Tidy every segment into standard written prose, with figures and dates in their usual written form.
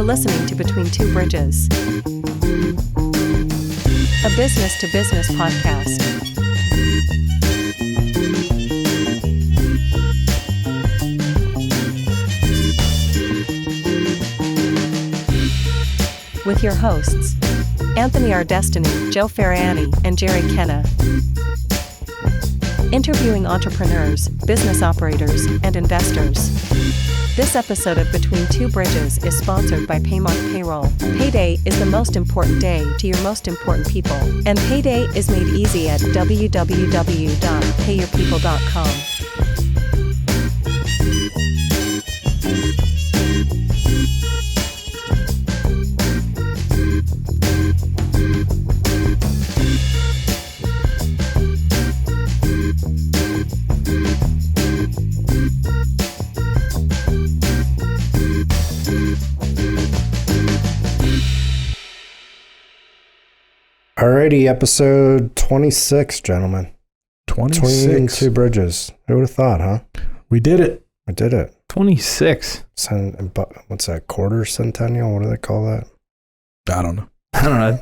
listening to Between Two Bridges, a business-to-business podcast. With your hosts, Anthony R. Destiny, Joe Ferrani, and Jerry Kenna. Interviewing entrepreneurs, business operators, and investors. This episode of Between Two Bridges is sponsored by Paymont Payroll. Payday is the most important day to your most important people, and payday is made easy at www.payyourpeople.com. Alrighty, episode 26, gentlemen. 26. Between Two Bridges. Who would have thought, huh? We did it. I did it. 26. What's that, quarter centennial? What do they call that? I don't know.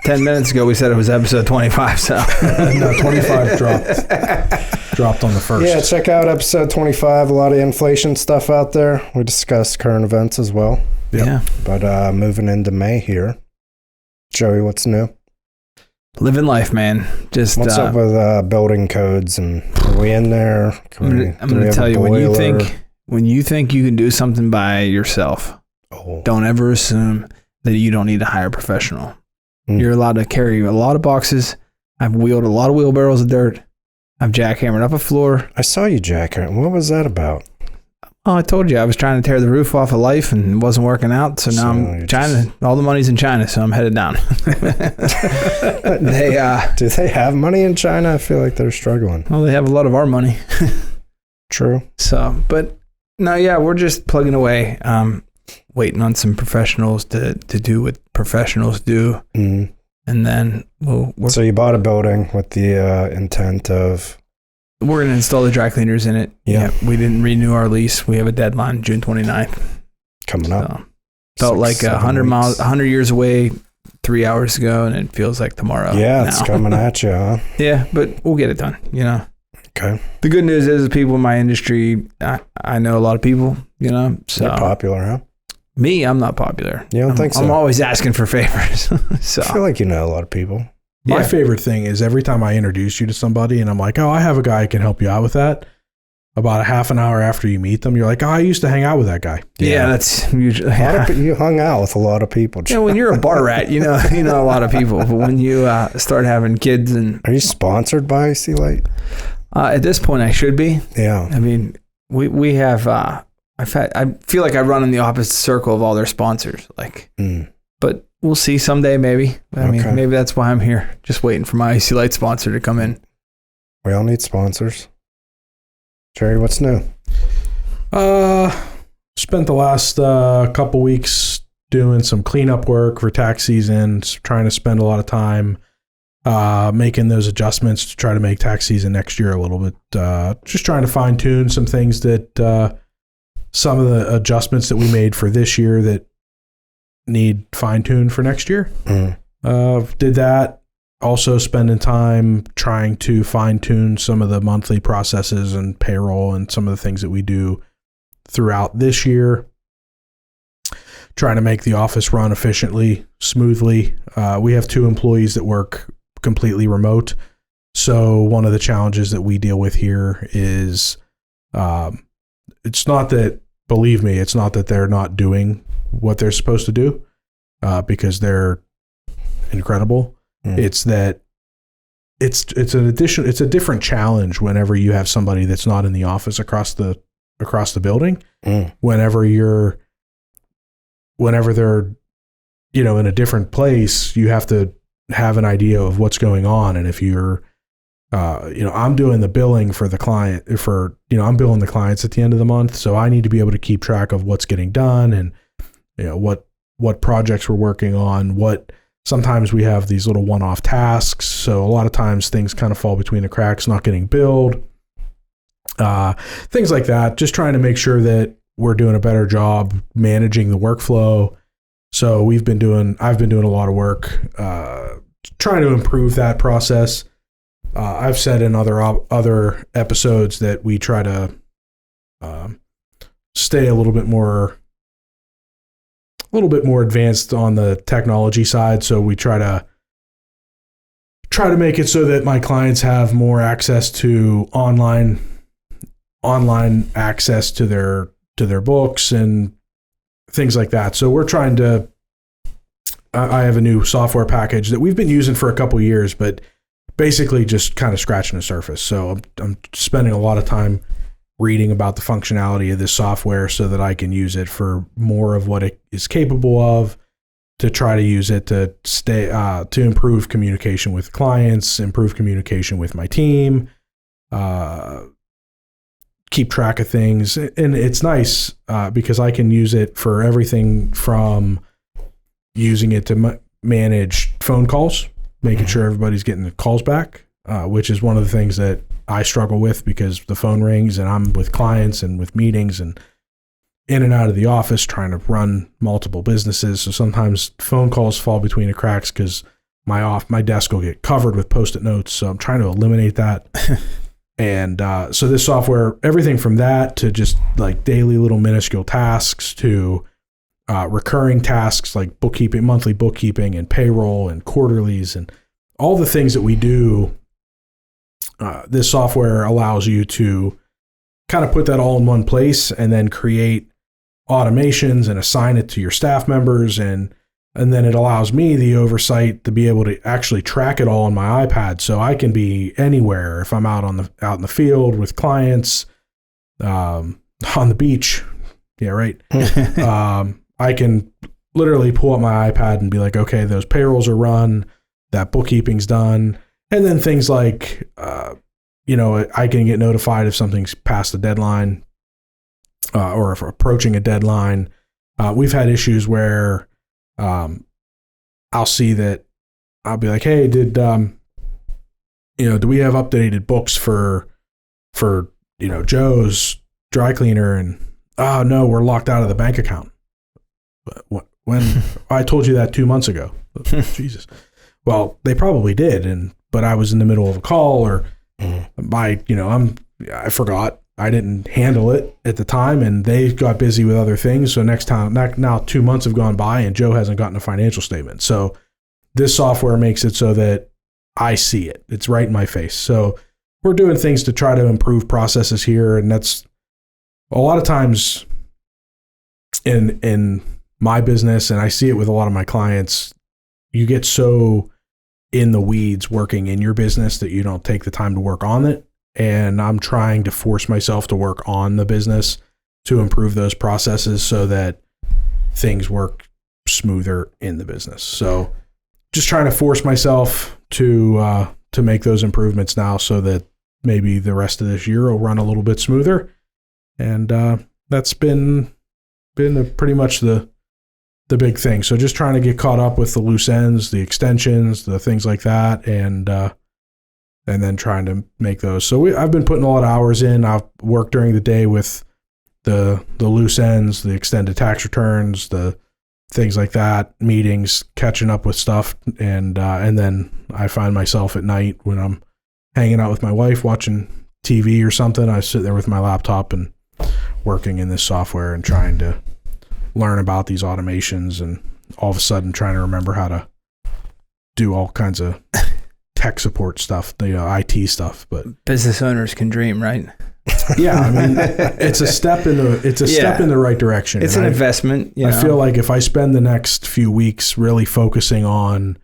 10 minutes ago we said it was episode 25, so. No, 25 dropped on the first. Yeah, check out episode 25. A lot of inflation stuff out there. We discussed current events as well. Yep. Yeah. But moving into May here. Joey, what's new? Living life, man. Just what's up with building codes, and are we in there? I'm going to tell you, when you think you can do something by yourself, don't ever assume that you don't need to hire a professional. You're allowed to carry a lot of boxes. I've wheeled a lot of wheelbarrows of dirt. I've jackhammered up a floor. I saw you jackhammer. What was that about? Oh, I told you I was trying to tear the roof off of life and it wasn't working out. So now I'm China. All the money's in China, so I'm headed down. Do they have money in China? I feel like they're struggling. Well, they have a lot of our money. True. So, but no, yeah, we're just plugging away, waiting on some professionals to do what professionals do. Mm. And then So you bought a building with the intent of... We're going to install the dry cleaners in it. Yeah. We didn't renew our lease. We have a deadline, June 29th. Coming up. So, felt like 100 years away 3 hours ago, and it feels like tomorrow. Yeah, now. It's coming at you, huh? Yeah, but we'll get it done, you know. Okay. The good news is the people in my industry, I know a lot of people, you know. So you're popular, huh? Me, I'm not popular. You don't think so? I'm always asking for favors. So. I feel like you know a lot of people. My favorite thing is every time I introduce you to somebody and I'm like, oh, I have a guy who can help you out with that. About a half an hour after you meet them, you're like, oh, I used to hang out with that guy. Yeah, that's usually... You hung out with a lot of people. Yeah, when you're a bar rat, you know a lot of people. But when you start having kids and... Are you sponsored by Sea Light? At this point, I should be. Yeah. I mean, we have... I feel like I run in the opposite circle of all their sponsors. But we'll see someday, maybe. I mean, maybe that's why I'm here, just waiting for my Sea Light sponsor to come in. We all need sponsors. Jerry, what's new? Spent the last couple weeks doing some cleanup work for tax season, trying to spend a lot of time making those adjustments to try to make tax season next year a little bit. Just trying to fine tune some things that some of the adjustments that we made for this year that need fine-tuned for next year. Did that. Also spending time trying to fine-tune some of the monthly processes and payroll and some of the things that we do throughout this year. Trying to make the office run efficiently, smoothly. We have 2 employees that work completely remote. So one of the challenges that we deal with here is it's not that, believe me, it's not that they're not doing what they're supposed to do because they're incredible. It's that it's a different challenge whenever you have somebody that's not in the office across the building. Whenever they're in a different place, you have to have an idea of what's going on. And if you're I'm doing the billing for the client I'm billing the clients at the end of the month, so I need to be able to keep track of what's getting done and what projects we're working on. Sometimes we have these little one-off tasks, so a lot of times things kind of fall between the cracks, not getting billed, things like that. Just trying to make sure that we're doing a better job managing the workflow So I've been doing a lot of work trying to improve that process. I've said in other episodes that we try to stay a little bit more advanced on the technology side. So we try to make it so that my clients have more access to online access to their books and things like that. So we're trying to, I have a new software package that we've been using for a couple years, but basically just kind of scratching the surface. So I'm spending a lot of time reading about the functionality of this software so that I can use it for more of what it is capable of, to try to use it to to improve communication with clients, improve communication with my team, keep track of things. And it's nice because I can use it for everything from using it to manage phone calls, making sure everybody's getting the calls back, which is one of the things that I struggle with because the phone rings and I'm with clients and with meetings and in and out of the office trying to run multiple businesses. So sometimes phone calls fall between the cracks because my desk will get covered with Post-it notes. So I'm trying to eliminate that. And so this software, everything from that to just like daily little minuscule tasks to recurring tasks like bookkeeping, monthly bookkeeping and payroll and quarterlies and all the things that we do. This software allows you to kind of put that all in one place and then create automations and assign it to your staff members. And then it allows me the oversight to be able to actually track it all on my iPad. So I can be anywhere if I'm out in the field with clients, on the beach. Yeah, right. I can literally pull up my iPad and be like, okay, those payrolls are run, that bookkeeping's done. And then things like, I can get notified if something's past a deadline or if approaching a deadline. We've had issues where I'll see that I'll be like, hey, do we have updated books for Joe's dry cleaner? And, oh, no, we're locked out of the bank account. When I told you that 2 months ago. Jesus. Well, they probably did, but I was in the middle of a call or I forgot. I didn't handle it at the time and they got busy with other things. So now 2 months have gone by and Joe hasn't gotten a financial statement. So this software makes it so that I see it. It's right in my face. So we're doing things to try to improve processes here. And that's a lot of times in my business, and I see it with a lot of my clients, you get so in the weeds working in your business that you don't take the time to work on it. And I'm trying to force myself to work on the business to improve those processes so that things work smoother in the business. So just trying to force myself to make those improvements now so that maybe the rest of this year will run a little bit smoother. And that's been pretty much the big thing. So just trying to get caught up with the loose ends, the extensions, the things like that, and then trying to make those. So I've been putting a lot of hours in. I've worked during the day with the loose ends, the extended tax returns, the things like that, meetings, catching up with stuff, and then I find myself at night when I'm hanging out with my wife watching TV or something. I sit there with my laptop and working in this software and trying to learn about these automations, and all of a sudden trying to remember how to do all kinds of tech support stuff, IT stuff. But business owners can dream, right? Yeah, I mean, it's a step in the right direction. It's an investment. I feel like if I spend the next few weeks really focusing on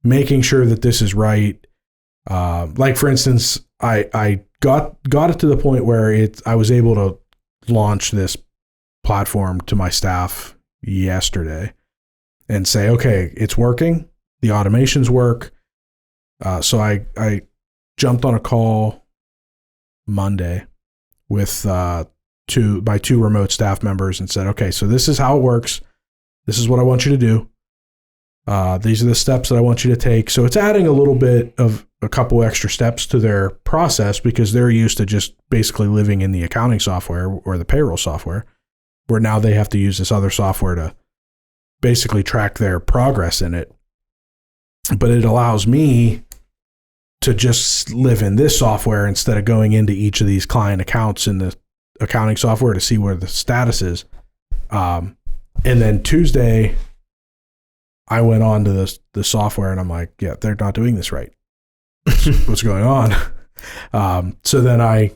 making sure that this is right, like for instance, I got it to the point where I was able to launch this platform to my staff yesterday and say, okay, it's working. The automations work. So I jumped on a call Monday with my two remote staff members and said, okay, so this is how it works. This is what I want you to do. These are the steps that I want you to take. So it's adding a little bit of a couple extra steps to their process because they're used to just basically living in the accounting software or the payroll software, where now they have to use this other software basically track their progress in it. But it allows me to just live in this software instead of going into each of these client accounts in the accounting software to see where the status is. And then Tuesday, I went on to the software and I'm like, yeah, they're not doing this right. What's going on? So then I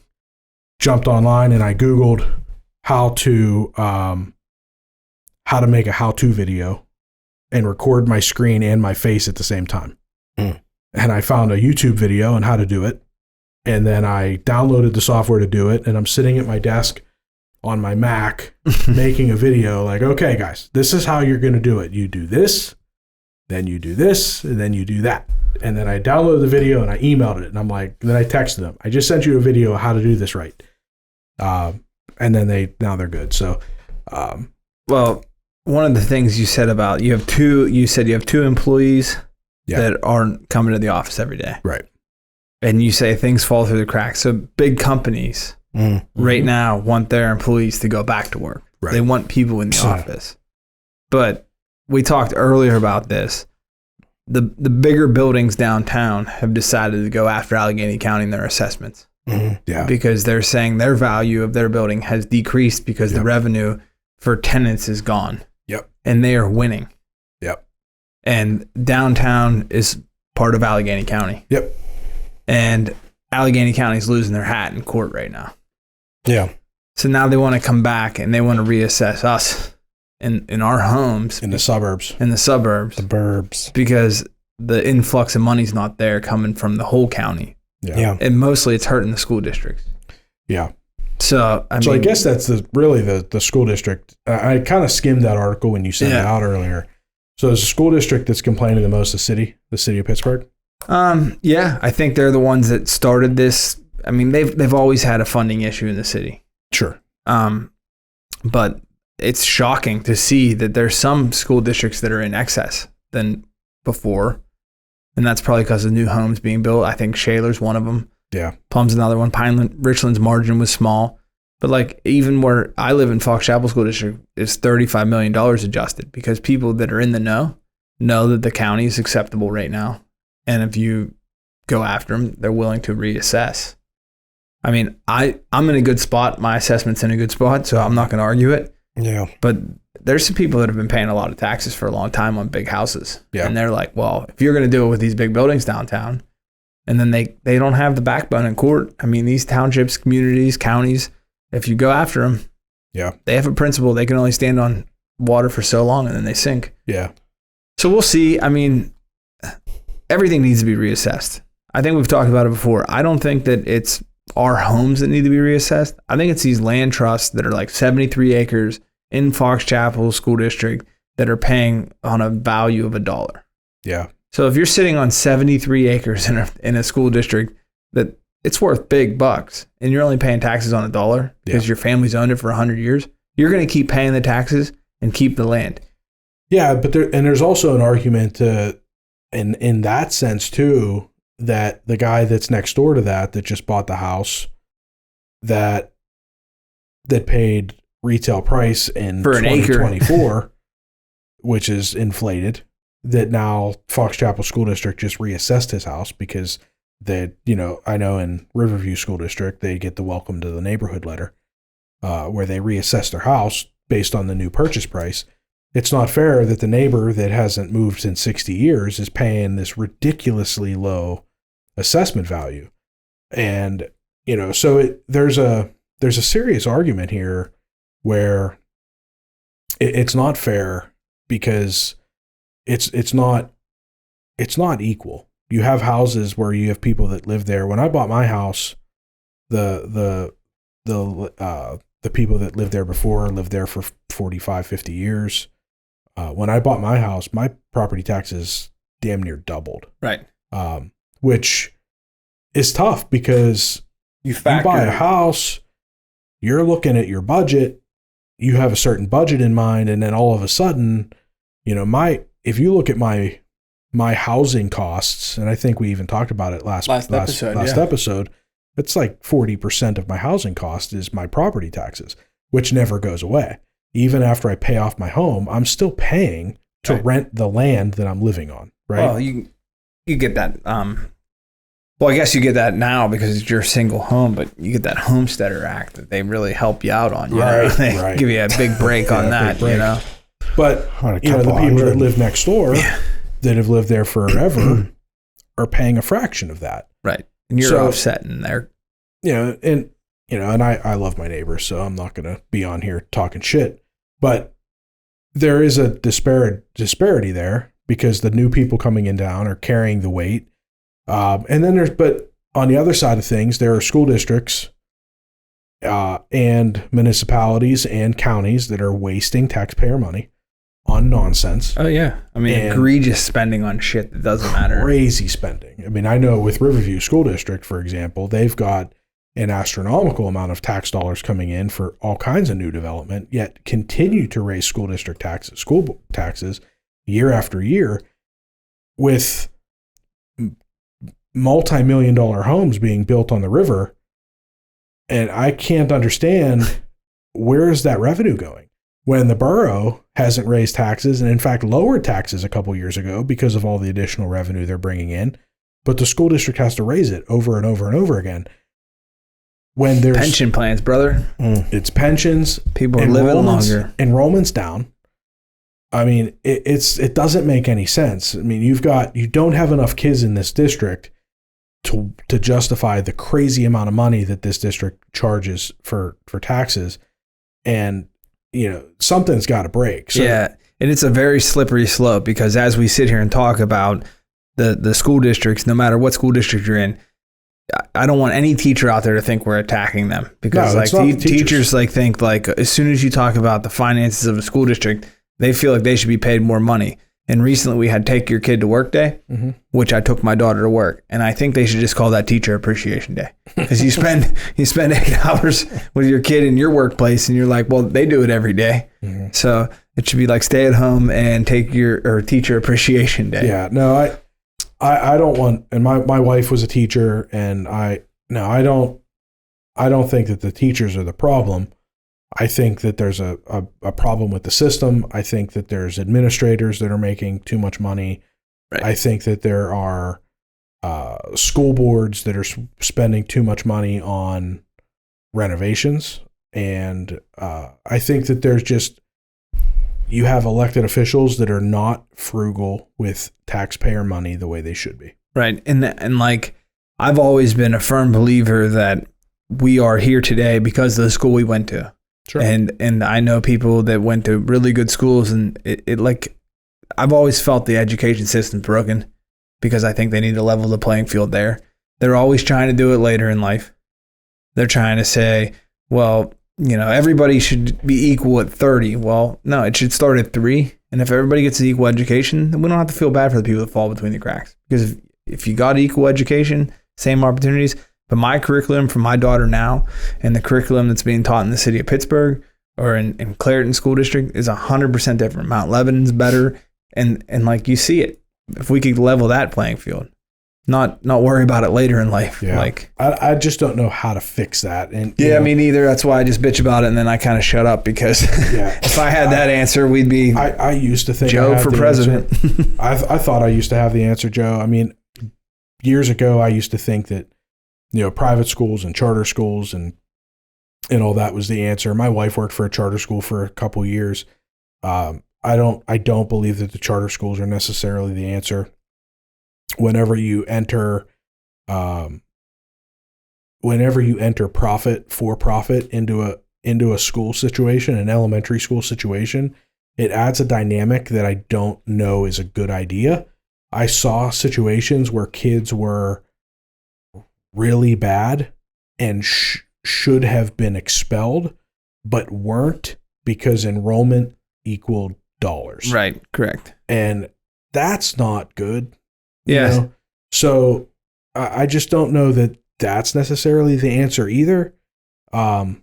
jumped online and I Googled how to make a how-to video and record my screen and my face at the same time. And I found a YouTube video on how to do it. And then I downloaded the software to do it. And I'm sitting at my desk on my Mac making a video like, okay, guys, this is how you're going to do it. You do this, then you do this, and then you do that. And then I downloaded the video and I emailed it. And I'm like, then I texted them, I just sent you a video of how to do this right. And then now they're good. So, well, one of the things you said about you said you have two employees that aren't coming to the office every day. Right. And you say things fall through the cracks. So big companies right now want their employees to go back to work. Right. They want people in the office. But we talked earlier about this. The bigger buildings downtown have decided to go after Allegheny County in their assessments. Yeah. Because they're saying their value of their building has decreased because the revenue for tenants is gone. Yep. And they are winning. Yep. And downtown is part of Allegheny County. Yep. And Allegheny County is losing their hat in court right now. Yeah. So now they want to come back and they want to reassess us in our homes. In the suburbs. In the suburbs. The burbs. Because the influx of money's not there coming from the whole county. Yeah. And mostly it's hurting the school districts. Yeah. So I guess that's really the school district. I kind of skimmed that article when you sent it out earlier. So there's a school district that's complaining the most, the city of Pittsburgh. Yeah, I think they're the ones that started this. I mean, they've always had a funding issue in the city. Sure. But it's shocking to see that there's some school districts that are in excess than before. And that's probably because of new homes being built. I think Shaler's one of them. Yeah. Plum's another one. Richland's margin was small. But like even where I live in Fox Chapel School District is $35 million adjusted because people that are in the know that the county is acceptable right now. And if you go after them, they're willing to reassess. I mean, I'm in a good spot. My assessment's in a good spot, so I'm not going to argue it. Yeah. But there's some people that have been paying a lot of taxes for a long time on big houses. Yeah. And they're like, well, if you're going to do it with these big buildings downtown, and then they don't have the backbone in court. I mean, these townships, communities, counties, if you go after them, they have a principle. They can only stand on water for so long and then they sink. Yeah. So we'll see. I mean, everything needs to be reassessed. I think we've talked about it before. I don't think that it's our homes that need to be reassessed. I think it's these land trusts that are like 73 acres in Fox Chapel School District that are paying on a value of $1. Yeah. So if you're sitting on 73 acres in a school district that it's worth big bucks and you're only paying taxes on $1 because your family's owned it for 100 years, you're going to keep paying the taxes and keep the land. Yeah, but there's also an argument in that sense too, that the guy that's next door to that just bought the house that paid retail price in for 2024, which is inflated, that now Fox Chapel School District just reassessed his house because I know in Riverview School District, they get the welcome to the neighborhood letter where they reassess their house based on the new purchase price. It's not fair that the neighbor that hasn't moved in 60 years is paying this ridiculously low assessment value. And, so there's a serious argument here where it's not fair because it's not equal. You have houses where you have people that live there. When I bought my house, the people that lived there before lived there for 45, 50 years. When I bought my house, my property taxes damn near doubled. Right. Which is tough because you buy a house, you're looking at your budget, you have a certain budget in mind, and then all of a sudden, if you look at my housing costs, and I think we even talked about it last episode, it's like 40% of my housing cost is my property taxes, which never goes away. even after I pay off my home, I'm still paying to rent the land that I'm living on, right? Well, you get that. Well, I guess you get that now because it's your single home, but you get that Homesteader Act that they really help you out on. You know? They give you a big break on that, you know. But you know, the people that live next door that have lived there forever are paying a fraction of that. Right. And you're offsetting there. You know, and I love my neighbors, so I'm not going to be on here talking shit. But there is a disparity there because the new people coming in town are carrying the weight. And then but on the other side of things, there are school districts and municipalities and counties that are wasting taxpayer money on nonsense. Oh, yeah. I mean, egregious spending on shit that doesn't matter. Crazy spending. I mean, I know with Riverview School District, for example, they've got an astronomical amount of tax dollars coming in for all kinds of new development, yet continue to raise school district taxes, school taxes year after year with multi-million-dollar homes being built on the river. And I can't understand where is that revenue going when the borough hasn't raised taxes and in fact lowered taxes a couple years ago because of all the additional revenue they're bringing in, but the school district has to raise it over and over and over again. When there's pension plans, brother, it's pensions. People are living longer. Enrollment's down. I mean, it doesn't make any sense. I mean, you don't have enough kids in this district to justify the crazy amount of money that this district charges for taxes, and you know something's got to break. So, yeah, and it's a very slippery slope because as we sit here and talk about the school districts, no matter what school district you're in, I don't want any teacher out there to think we're attacking them because teachers think as soon as you talk about the finances of a school district, they feel like they should be paid more money. And recently we had Take Your Kid to Work Day, which I took my daughter to work. And I think they should just call that Teacher Appreciation Day because you spend 8 hours with your kid in your workplace and you're like, well, they do it every day. So it should be like stay at home and Teacher Appreciation Day. Yeah, no, I don't want, and my wife was a teacher and I don't think that the teachers are the problem. I think that there's a problem with the system. I think that there's administrators that are making too much money. Right. I think that there are school boards that are spending too much money on renovations. And I think that there's you have elected officials that are not frugal with taxpayer money the way they should be. Right. And like, I've always been a firm believer that we are here today because of the school we went to. Sure. And I know people that went to really good schools and it I've always felt the education system's broken because I think they need to level the playing field there. They're always trying to do it later in life. They're trying to say, well, you know, everybody should be equal at 30. Well, no, it should start at 3. And if everybody gets an equal education, then we don't have to feel bad for the people that fall between the cracks. Because if you got equal education, same opportunities, but my curriculum for my daughter now and the curriculum that's being taught in the city of Pittsburgh or in Clareton School District is 100% different. Mount Lebanon's better. And like you see it, if we could level that playing field, not worry about it later in life. Yeah. Like I just don't know how to fix that. And me neither. That's why I just bitch about it and then I kind of shut up because if I had that answer, we'd be I used to think Joe for president. I thought I used to have the answer, Joe. I mean, years ago, I used to think that, you know, private schools and charter schools and all that was the answer. My wife worked for a charter school for a couple of years. I don't believe that the charter schools are necessarily the answer. Whenever you enter for profit into a school situation, an elementary school situation, it adds a dynamic that I don't know is a good idea. I saw situations where kids were really bad and should have been expelled, but weren't because enrollment equaled dollars. Right, correct. And that's not good. Yes. You know? So I just don't know that that's necessarily the answer either. I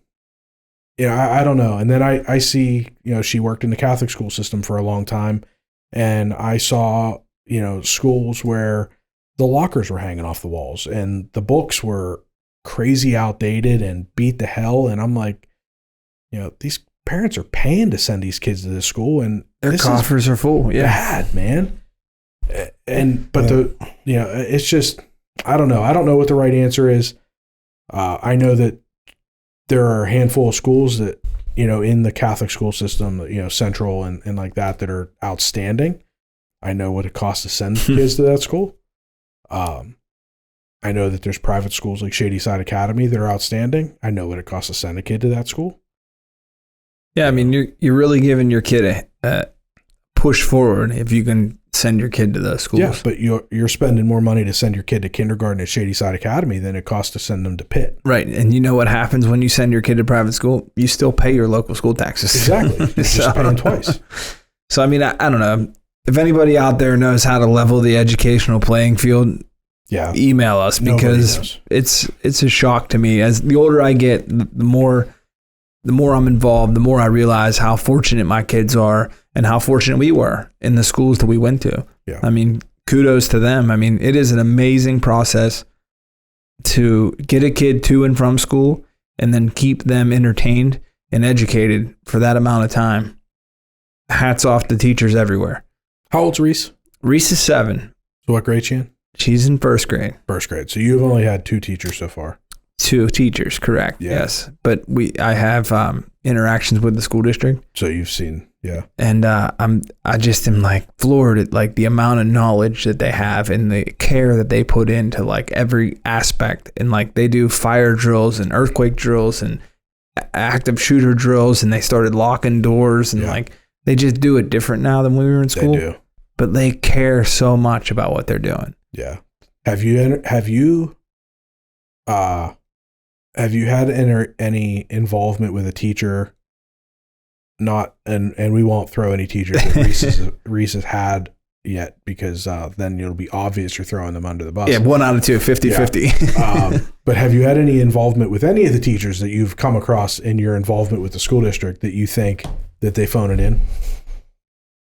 don't know. And then I see, you know, she worked in the Catholic school system for a long time, and I saw, you know, schools where the lockers were hanging off the walls and the books were crazy outdated and beat to hell. And I'm like, you know, these parents are paying to send these kids to this school, and their coffers are full. Yeah, bad, man. It's just, I don't know. I don't know what the right answer is. I know that there are a handful of schools that, in the Catholic school system, Central and like that are outstanding. I know what it costs to send kids to that school. I know that there's private schools like Shady Side Academy that are outstanding. I know what it costs to send a kid to that school. Yeah, I mean, you're really giving your kid a push forward if you can send your kid to those schools. Yeah, but you're spending more money to send your kid to kindergarten at Shady Side Academy than it costs to send them to Pitt. Right, and you know what happens when you send your kid to private school? You still pay your local school taxes. Exactly. You're just paying twice. So, I mean, I don't know. If anybody out there knows how to level the educational playing field, email us, because it's a shock to me. As the older I get, the more I'm involved, the more I realize how fortunate my kids are and how fortunate we were in the schools that we went to. Yeah. I mean, kudos to them. I mean, it is an amazing process to get a kid to and from school and then keep them entertained and educated for that amount of time. Hats off to teachers everywhere. How old's Reese? Reese is 7. So what grade she in? She's in first grade. First grade. So you've only had 2 teachers so far. 2 teachers, correct. Yeah. Yes. But I have interactions with the school district. So you've seen, yeah. And I just am like floored at like the amount of knowledge that they have and the care that they put into like every aspect. And like they do fire drills and earthquake drills and active shooter drills, and they started locking doors, and like they just do it different now than when we were in school. They do. But they care so much about what they're doing. Yeah. Have you had any involvement with a teacher? Not, and we won't throw any teachers that Reese has had yet, because then it'll be obvious you're throwing them under the bus. Yeah, 1 out of 2, 50-50. But have you had any involvement with any of the teachers that you've come across in your involvement with the school district that you think that they phone it in?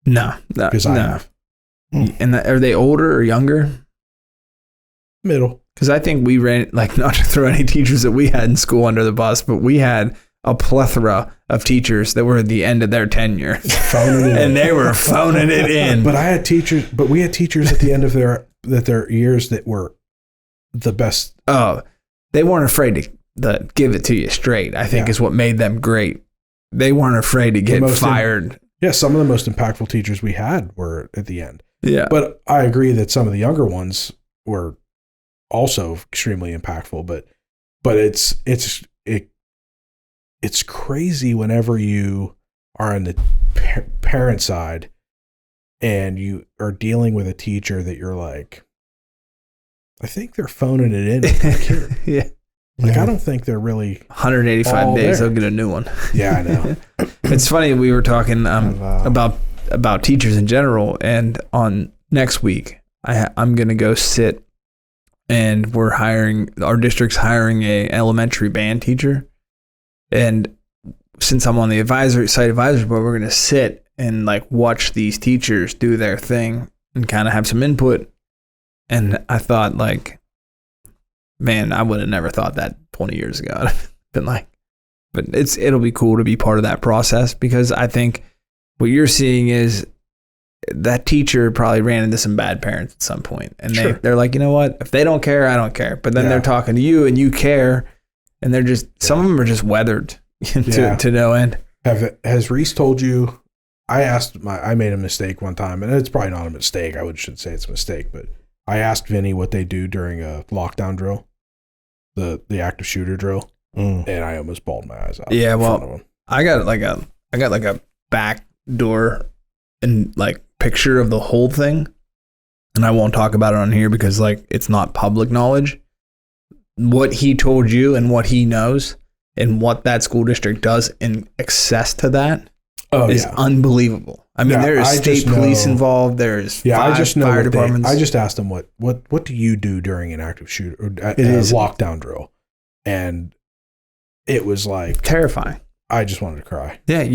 No. Because I have. And are they older or younger? Middle. Because I think we ran, like, not to throw any teachers that we had in school under the bus, but we had a plethora of teachers that were at the end of their tenure. Phoning it in. And they were phoning it in. But we had teachers at the end of their years that were the best. Oh, they weren't afraid to give it to you straight, I think is what made them great. They weren't afraid to get fired. Some of the most impactful teachers we had were at the end. Yeah. But I agree that some of the younger ones were also extremely impactful, but it's crazy whenever you are on the parent side and you are dealing with a teacher that you're like, I think they're phoning it in with my kid. Yeah. Like, I don't think they're really 185 days, they'll get a new one. Yeah, I know. It's funny, we were talking about teachers in general, and on next week, I'm going to go sit, and our district's hiring a elementary band teacher. And since I'm on the site advisory board, we're going to sit and like watch these teachers do their thing and kind of have some input. And I thought, like, man, I would have never thought that 20 years ago. I'd been like, but it'll be cool to be part of that process, because I think what you're seeing is that teacher probably ran into some bad parents at some point, and they're like, you know what? If they don't care, I don't care. But then they're talking to you, and you care, and they're just some of them are just weathered to no end. Has Reese told you? I made a mistake one time, and it's probably not a mistake. I should say it's a mistake, but I asked Vinny what they do during a lockdown drill, the active shooter drill, and I almost bawled my eyes out. Yeah, well, I got like a back door and like picture of the whole thing, and I won't talk about it on here because like it's not public knowledge. What he told you and what he knows and what that school district does in excess to that is unbelievable. I mean, there is state police involved. There's fire departments. I just asked him what do you do during an active shooter or a lockdown drill, and it was like terrifying. I just wanted to cry. Yeah,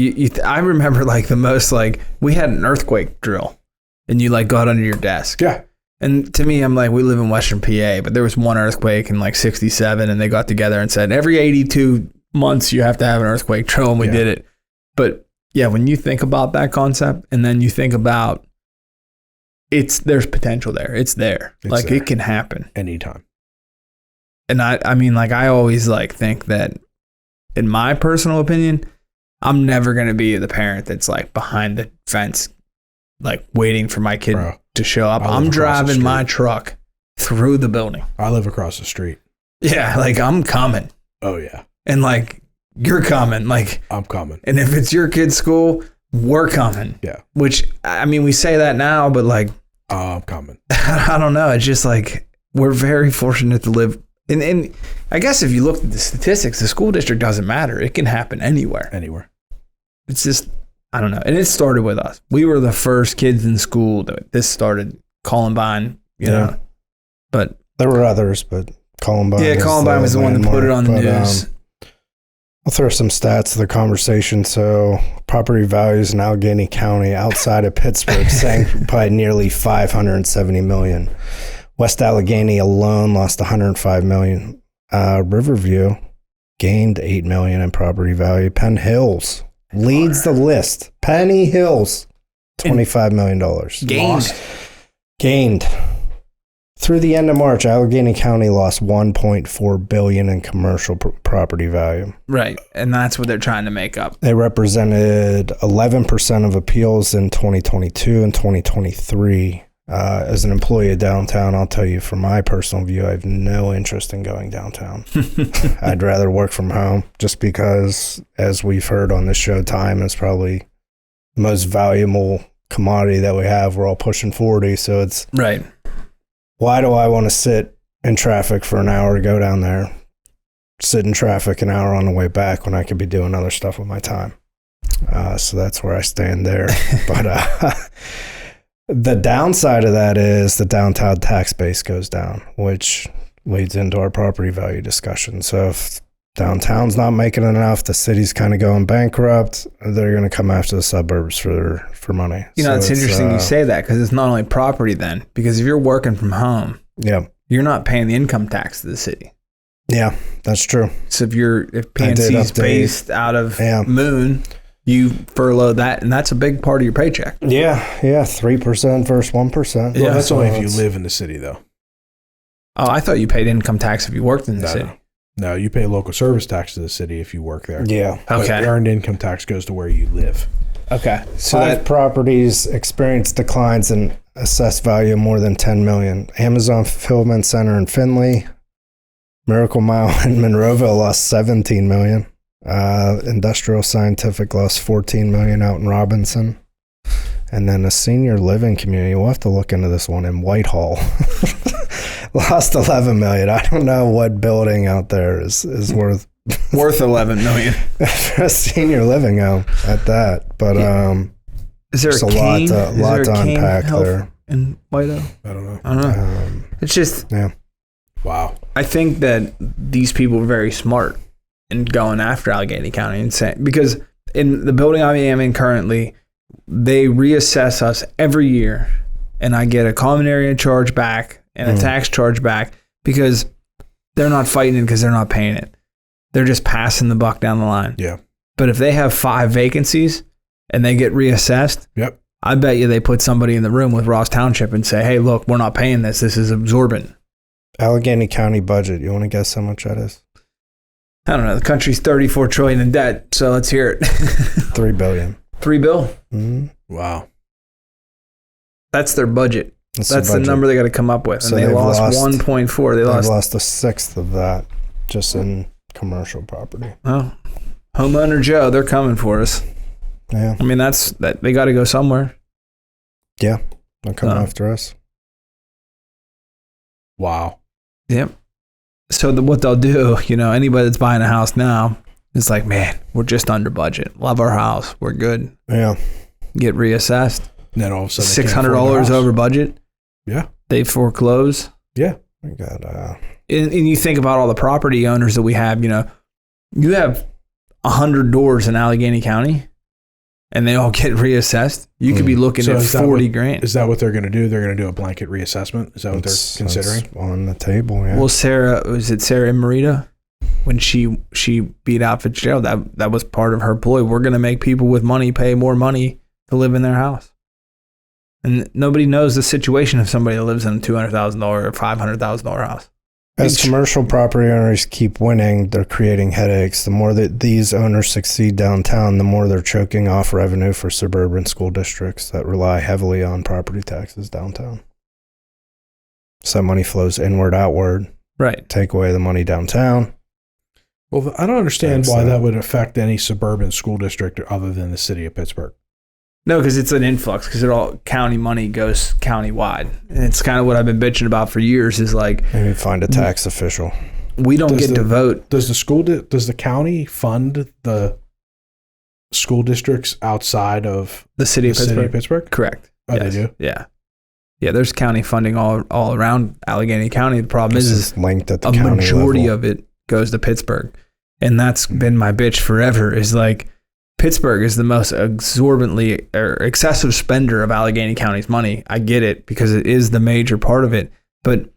I remember like the most, like we had an earthquake drill, and you like got under your desk. Yeah. And to me, I'm like, we live in Western PA, but there was one earthquake in like 1967, and they got together and said every 82 months you have to have an earthquake drill, and we did it. But yeah, when you think about that concept and then you think about there's potential there. It's there. Like there. It can happen anytime. And I mean, like I always like think that in my personal opinion, I'm never going to be the parent that's like behind the fence, like waiting for my kid to show up. I'm driving my truck through the building. I live across the street. Yeah. Like I'm coming. Oh yeah. And like, you're coming. Like I'm coming. And if it's your kid's school, we're coming. Yeah. Which, I mean, we say that now, but like, I'm coming. I don't know. It's just like, we're very fortunate to live. And I guess if you look at the statistics, the school district doesn't matter. It can happen anywhere. Anywhere. It's just, I don't know. And it started with us. We were the first kids in school that this started. Columbine, you know. But there were others, but Columbine. Yeah, Columbine was the one that put it on the news. I'll throw some stats to the conversation. So property values in Allegheny County outside of Pittsburgh sank by nearly $570 million. West Allegheny alone lost $105 million. Riverview gained $8 million in property value. Penn Hills leads the list. Penny Hills, $25 million. Gained. Through the end of March, Allegheny County lost $1.4 billion in commercial property value. Right, and that's what they're trying to make up. They represented 11% of appeals in 2022 and 2023. As an employee of downtown, I'll tell you from my personal view, I have no interest in going downtown. I'd rather work from home just because, as we've heard on this show, time is probably the most valuable commodity that we have. We're all pushing 40, so it's... Right. Why do I want to sit in traffic for an hour to go down there, sit in traffic an hour on the way back when I could be doing other stuff with my time? So that's where I stand there. But the downside of that is the downtown tax base goes down, which leads into our property value discussion. So if downtown's not making enough, the city's kind of going bankrupt, they're going to come after the suburbs for money. You know, it's interesting you say that because it's not only property then, because if you're working from home, you're not paying the income tax to the city. Yeah, that's true. So if PNC's based out of Moon, you furlough that, and that's a big part of your paycheck. Yeah, 3% versus 1%. Well, that's only if you live in the city, though. Oh, I thought you paid income tax if you worked in the city. No, you pay local service tax to the city if you work there. Yeah. Okay. But earned income tax goes to where you live. Okay. So Five properties experienced declines in assessed value of more than $10 million. Amazon Fulfillment Center in Findlay, Miracle Mile in Monroeville lost $17 million. Industrial Scientific lost $14 million out in Robinson. And then a senior living community, we'll have to look into this one in Whitehall, lost $11 million. I don't know what building out there is worth $11 million for a senior living home at that. But is there a lot to unpack there in Whitehall? I don't know. It's just wow. I think that these people are very smart in going after Allegheny County and saying, because in the building I am in currently, they reassess us every year, and I get a common area charge back and a tax charge back because they're not fighting it because they're not paying it. They're just passing the buck down the line. Yeah. But if they have 5 vacancies and they get reassessed, I bet you they put somebody in the room with Ross Township and say, hey, look, we're not paying this. This is absorbent. Allegheny County budget. You want to guess how much that is? I don't know. The country's $34 trillion in debt, so let's hear it. $3 billion. $3 billion? Mm-hmm. Wow. That's their budget. That's the number they got to come up with. So and they lost 1.4. They lost a sixth of that just in commercial property. Oh, homeowner Joe, they're coming for us. Yeah. I mean, that they got to go somewhere. Yeah. They'll come after us. Wow. Yep. So what they'll do, anybody that's buying a house now, it's like, man, we're just under budget. Love our house. We're good. Yeah. Get reassessed. And then all of a sudden, $600 over budget. Yeah. They foreclose. Yeah. We got. And you think about all the property owners that we have. You have 100 doors in Allegheny County, and they all get reassessed. You could be looking at $40,000. Is that what they're going to do? They're going to do a blanket reassessment? Is that what they're considering? On the table, yeah. Well, is it Sarah Emerita? when she beat out Fitzgerald, that was part of her ploy. We're going to make people with money pay more money to live in their house. And nobody knows the situation of somebody that lives in a $200,000 or $500,000 house. As commercial property owners keep winning, they're creating headaches. The more that these owners succeed downtown, the more they're choking off revenue for suburban school districts that rely heavily on property taxes downtown. So money flows inward, outward. Right. Take away the money downtown. Well, I don't understand why that would affect any suburban school district other than the city of Pittsburgh. No, because it's an influx, because all county money goes countywide. And it's kind of what I've been bitching about for years is like... Maybe find a tax official. We don't get to vote. Does the county fund the school districts outside of the city of Pittsburgh? Correct. Oh, yes. They do? Yeah. Yeah, there's county funding all around Allegheny County. The problem is linked at the a county majority level. of it goes to Pittsburgh. And that's been my bitch forever is like... Pittsburgh is the most exorbitantly or excessive spender of Allegheny County's money. I get it because it is the major part of it, but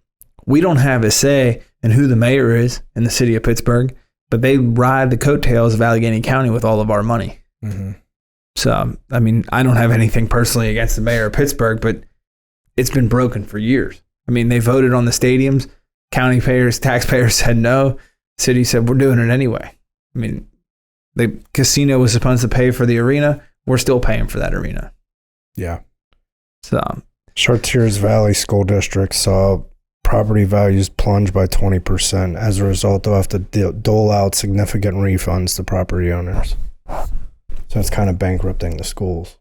we don't have a say in who the mayor is in the city of Pittsburgh, but they ride the coattails of Allegheny County with all of our money. Mm-hmm. So, I mean, I don't have anything personally against the mayor of Pittsburgh, but it's been broken for years. I mean, they voted on the stadiums. Taxpayers said no. City said, we're doing it anyway. I mean, the casino was supposed to pay for the arena. We're still paying for that arena. Yeah. So Chartiers Valley School District saw property values plunge by 20%. As a result, they'll have to dole out significant refunds to property owners. So it's kind of bankrupting the schools.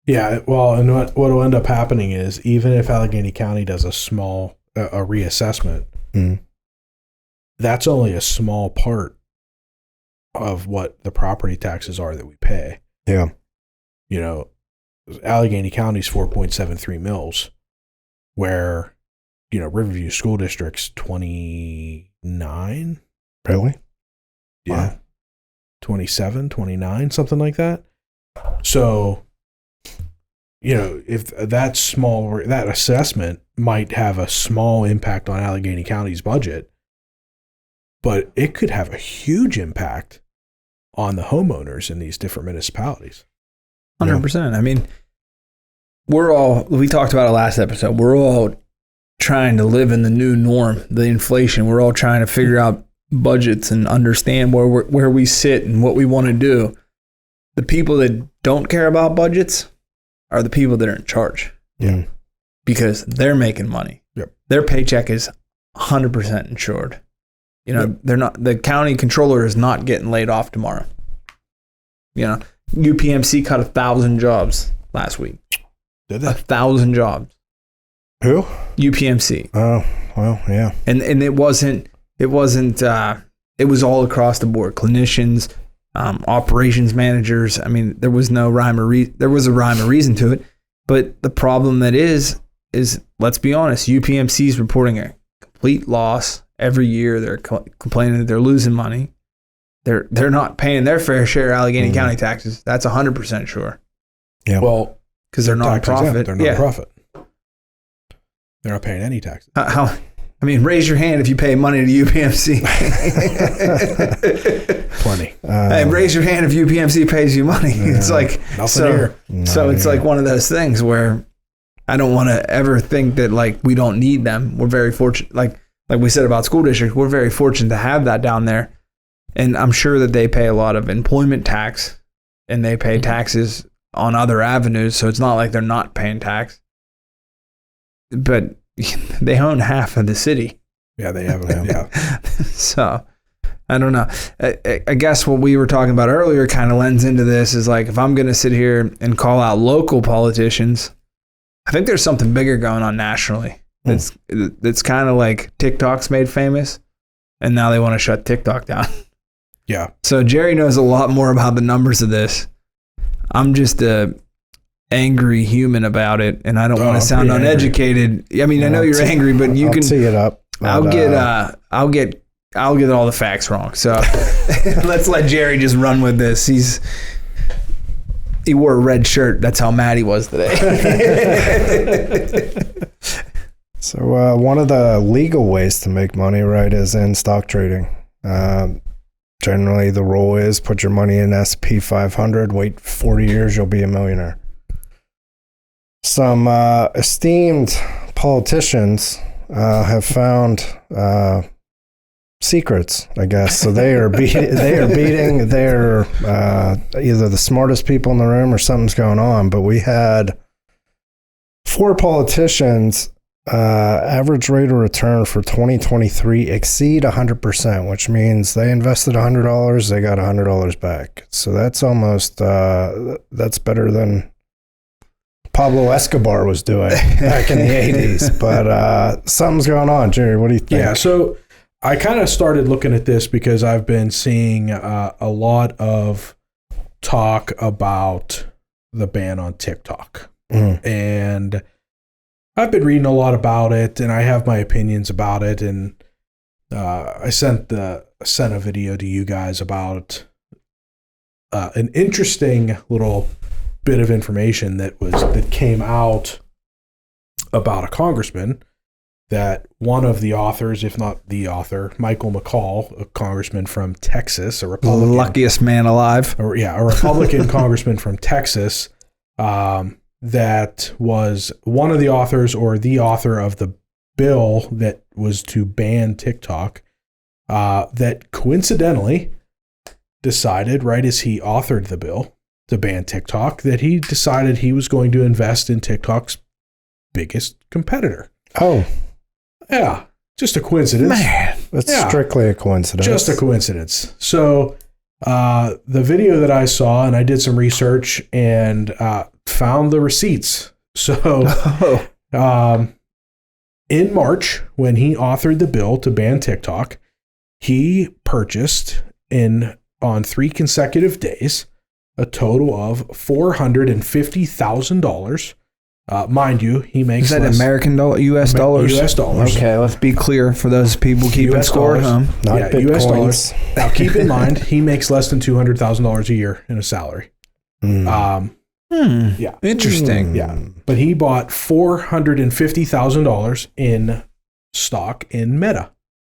Yeah. Well, and what will end up happening is even if Allegheny County does a small a reassessment, that's only a small part of what the property taxes are that we pay. Yeah. You know, Allegheny County's 4.73 mils, where, you know, Riverview School District's 29. Really? Yeah. Wow. 27, 29, something like that. So, you know, if that assessment might have a small impact on Allegheny County's budget, but it could have a huge impact on the homeowners in these different municipalities. 100%. I mean, we talked about it last episode. We're all trying to live in the new norm, the inflation. We're all trying to figure out budgets and understand where we sit and what we want to do. The people that don't care about budgets are the people that are in charge. Yeah. Because they're making money. Yep. Their paycheck is 100% insured. You know, they're not, the county controller is not getting laid off tomorrow. You know, UPMC cut 1,000 jobs last week. Did they? 1,000 jobs. Who? UPMC. Oh, well, yeah. And it was all across the board. Clinicians, operations managers. I mean, there was no there was a rhyme or reason to it. But the problem that is let's be honest, UPMC is reporting a complete loss. Every year they're complaining that they're losing money. They're not paying their fair share of Allegheny County taxes. That's 100% sure. Yeah. Well, because they're not profit. They're not profit. They're not paying any taxes. I mean, raise your hand if you pay money to UPMC. Plenty. Hey, raise your hand if UPMC pays you money. It's like nothing here. So it's like one of those things where I don't want to ever think that like we don't need them. We're very fortunate. Like we said about school districts, we're very fortunate to have that down there. And I'm sure that they pay a lot of employment tax and they pay taxes on other avenues. So it's not like they're not paying tax. But they own half of the city. Yeah, they have. Yeah. So I don't know. I guess what we were talking about earlier kind of lends into this is like if I'm going to sit here and call out local politicians, I think there's something bigger going on nationally. It's kind of like TikTok's made famous, and now they want to shut TikTok down. Yeah. So Jerry knows a lot more about the numbers of this. I'm just a angry human about it, and I don't want to sound uneducated. I mean, I know you're angry, but you can tee it up. I'll get all the facts wrong. So let's let Jerry just run with this. He wore a red shirt. That's how mad he was today. So one of the legal ways to make money, right, is in stock trading. Generally, the rule is put your money in S&P 500, wait 40 years, you'll be a millionaire. Some esteemed politicians have found secrets, I guess. So they are beating. They're either the smartest people in the room or something's going on. But we had 4 politicians. Average rate of return for 2023 exceed 100%, which means they invested $100, they got $100 back. So that's almost that's better than Pablo Escobar was doing back in the 80s. But something's going on, Jerry. What do you think? Yeah, so I kind of started looking at this because I've been seeing a lot of talk about the ban on TikTok, and I've been reading a lot about it, and I have my opinions about it. And I sent a video to you guys about an interesting little bit of information that came out about a congressman. That one of the authors, if not the author, Michael McCall, a congressman from Texas, a Republican, the luckiest man alive, a Republican congressman from Texas. That was one of the authors or the author of the bill that was to ban TikTok, that coincidentally decided, right as he authored the bill to ban TikTok, that he decided he was going to invest in TikTok's biggest competitor. Oh. Yeah, just a coincidence. Man, that's strictly a coincidence. Just a coincidence. So the video that I saw, and I did some research and found the receipts. So in March, when he authored the bill to ban TikTok, he purchased on 3 consecutive days a total of $450,000. Mind you, he makes is that American dollar, U.S. dollars? U.S. dollars. Okay, let's be clear for those people keeping US score at home. Not U.S. Bitcoins. dollars. Now, keep in mind, he makes less than $200,000 a year in a salary. Yeah. Interesting. Yeah. But he bought $450,000 in stock in Meta.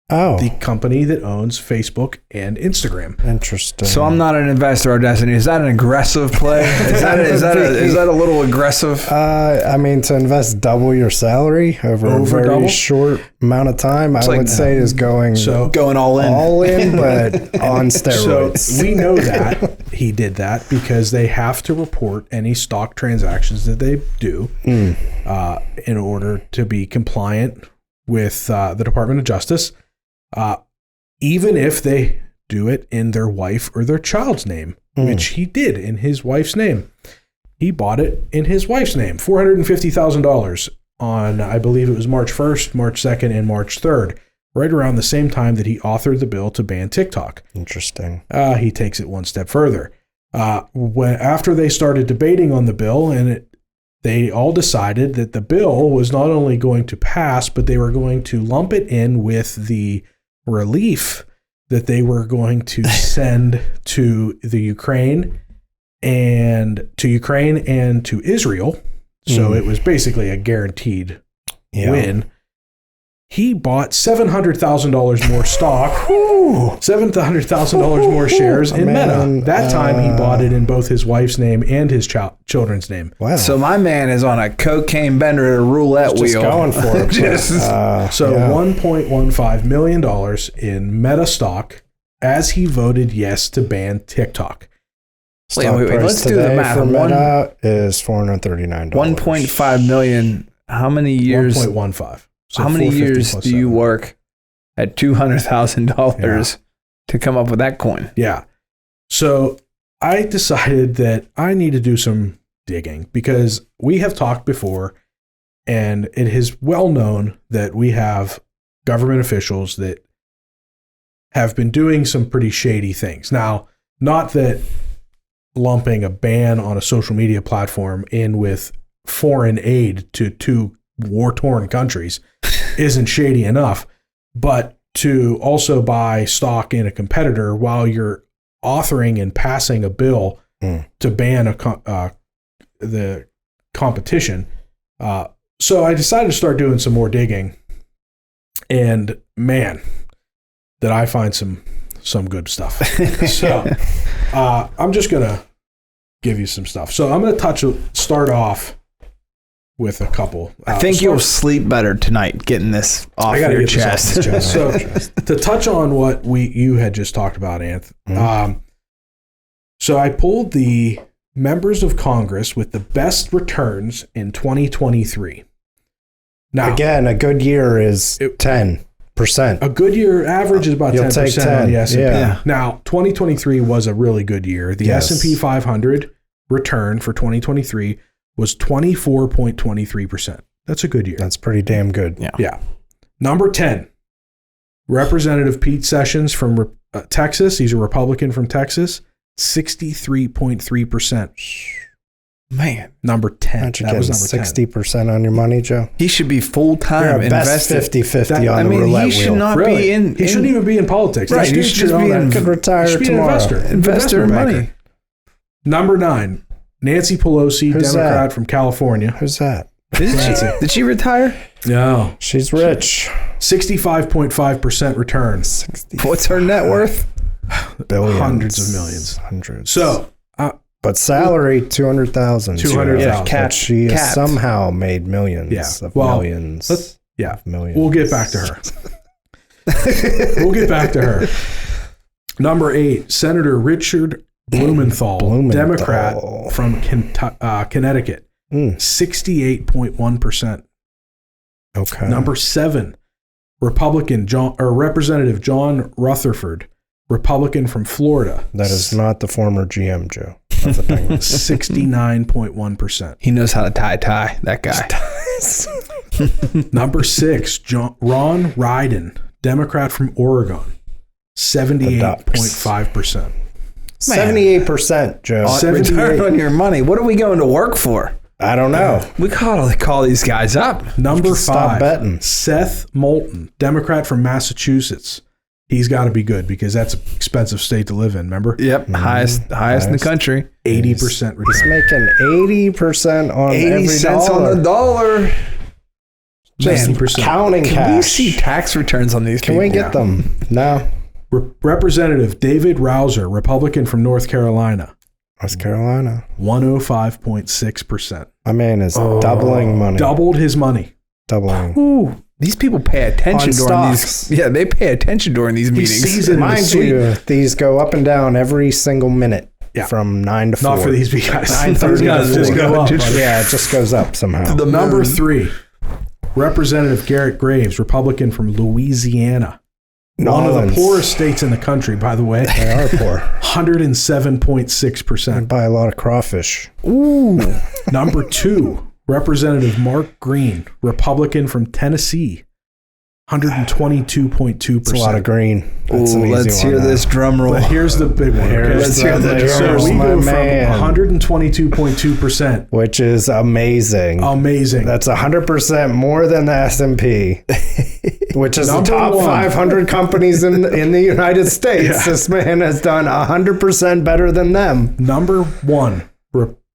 Oh. The company that owns Facebook and Instagram. Interesting. So I'm not an investor, or Destiny. Is that an aggressive play? Is that a little aggressive? I mean, to invest double your salary over a very double? short amount of time, I would say is going all in, but on steroids. So we know that he did that because they have to report any stock transactions that they do in order to be compliant with the Department of Justice. Even if they do it in their wife or their child's name, which he did in his wife's name. He bought it in his wife's name, $450,000 on, I believe it was March 1st, March 2nd, and March 3rd, right around the same time that he authored the bill to ban TikTok. Interesting. He takes it one step further. After they started debating on the bill, they all decided that the bill was not only going to pass, but they were going to lump it in with the relief that they were going to send to the Ukraine and to Israel. So it was basically a guaranteed win. He bought $700,000 more stock, $700,000 more shares in Meta. That time he bought it in both his wife's name and his children's name. Wow. So my man is on a cocaine bender at a roulette wheel. Just going for it. $1.15 million in Meta stock as he voted yes to ban TikTok. Wait, let's do the math. For Meta is $439. 1.5 million. How many years? 1.15. So how many years do you work at $200,000 to come up with that coin? Yeah. So I decided that I need to do some digging because we have talked before, and it is well known that we have government officials that have been doing some pretty shady things. Now, not that lumping a ban on a social media platform in with foreign aid to 2 war-torn countries isn't shady enough, but to also buy stock in a competitor while you're authoring and passing a bill to ban the competition. So I decided to start doing some more digging, and man, did I find some some good stuff. So I'm just going to give you some stuff. So I'm going to start off with a couple. I think you'll sleep better tonight getting this off your chest. So to touch on what you had just talked about, Anth. So I pulled the members of Congress with the best returns in 2023. Now, again, a good year is 10%. A good year average is about 10% on the S&P. Yeah. Now, 2023 was a really good year. The S&P 500 return for 2023 was 24.23%. That's a good year. That's pretty damn good. Yeah. Number 10, Representative Pete Sessions from Texas. He's a Republican from Texas. 63.3%. Man. Number 10. Aren't you getting 60% on your money, Joe? He should be full-time invested. 50-50 on the roulette wheel. He should not be in... He shouldn't even be in politics. Right. He should just be could retire tomorrow. Investor in money. Number 9, Nancy Pelosi, Who's Democrat that? from California. Who's that? Did she retire? No. She's rich. 65.5% return. What's her net worth? Billions. Hundreds of millions. Hundreds. So, but salary, 200,000. 200,000. But she has somehow made millions of millions. Of millions. We'll get back to her. Number 8, Senator Richard Blumenthal, Democrat from Connecticut. 68.1%. Okay. Number 7, Representative John Rutherford, Republican from Florida. That is not the former GM, Joe. That's the thing. 69.1%. He knows how to tie, that guy. Number 6, Ron Wyden, Democrat from Oregon. 78.5%. 78%, Joe. Return on your money. What are we going to work for? I don't know. We gotta call these guys up. Number 5, stop betting. Seth Moulton, Democrat from Massachusetts. He's got to be good because that's an expensive state to live in, remember? Yep, highest in the country. 80% return. He's making 80% on 80 every cents dollar. on the dollar. Just 80%. counting Can cash. we see tax returns on these Can people? we get them? No. Representative David Rouser, Republican from North Carolina. West Carolina. 105.6%. My man is doubling money. Doubled his money. Doubling. Ooh, these people pay attention On during stocks. these. Yeah, they pay attention during these meetings. sees it in Mind his sleep. you, these go up and down every single minute. Yeah. From 9 to 4. Not for these guys. 9:30 These guys to just 4. go up. Yeah, it just goes up somehow. The Number moon. 3, Representative Garrett Graves, Republican from Louisiana. One of the poorest states in the country, by the way. They are poor. 107.6%. Buy a lot of crawfish. Ooh. Number 2, Representative Mark Green, Republican from Tennessee. 122.2%. It's a lot of green. That's an Ooh, easy let's one, hear this drum roll. But here's the big one. Okay? Let's hear the drum So roll. we my go from man. 122.2%. Which is amazing. Amazing. That's 100% more than the S&P, which is Number the top 1. 500 companies in the United States. Yeah. This man has done 100% better than them. Number 1,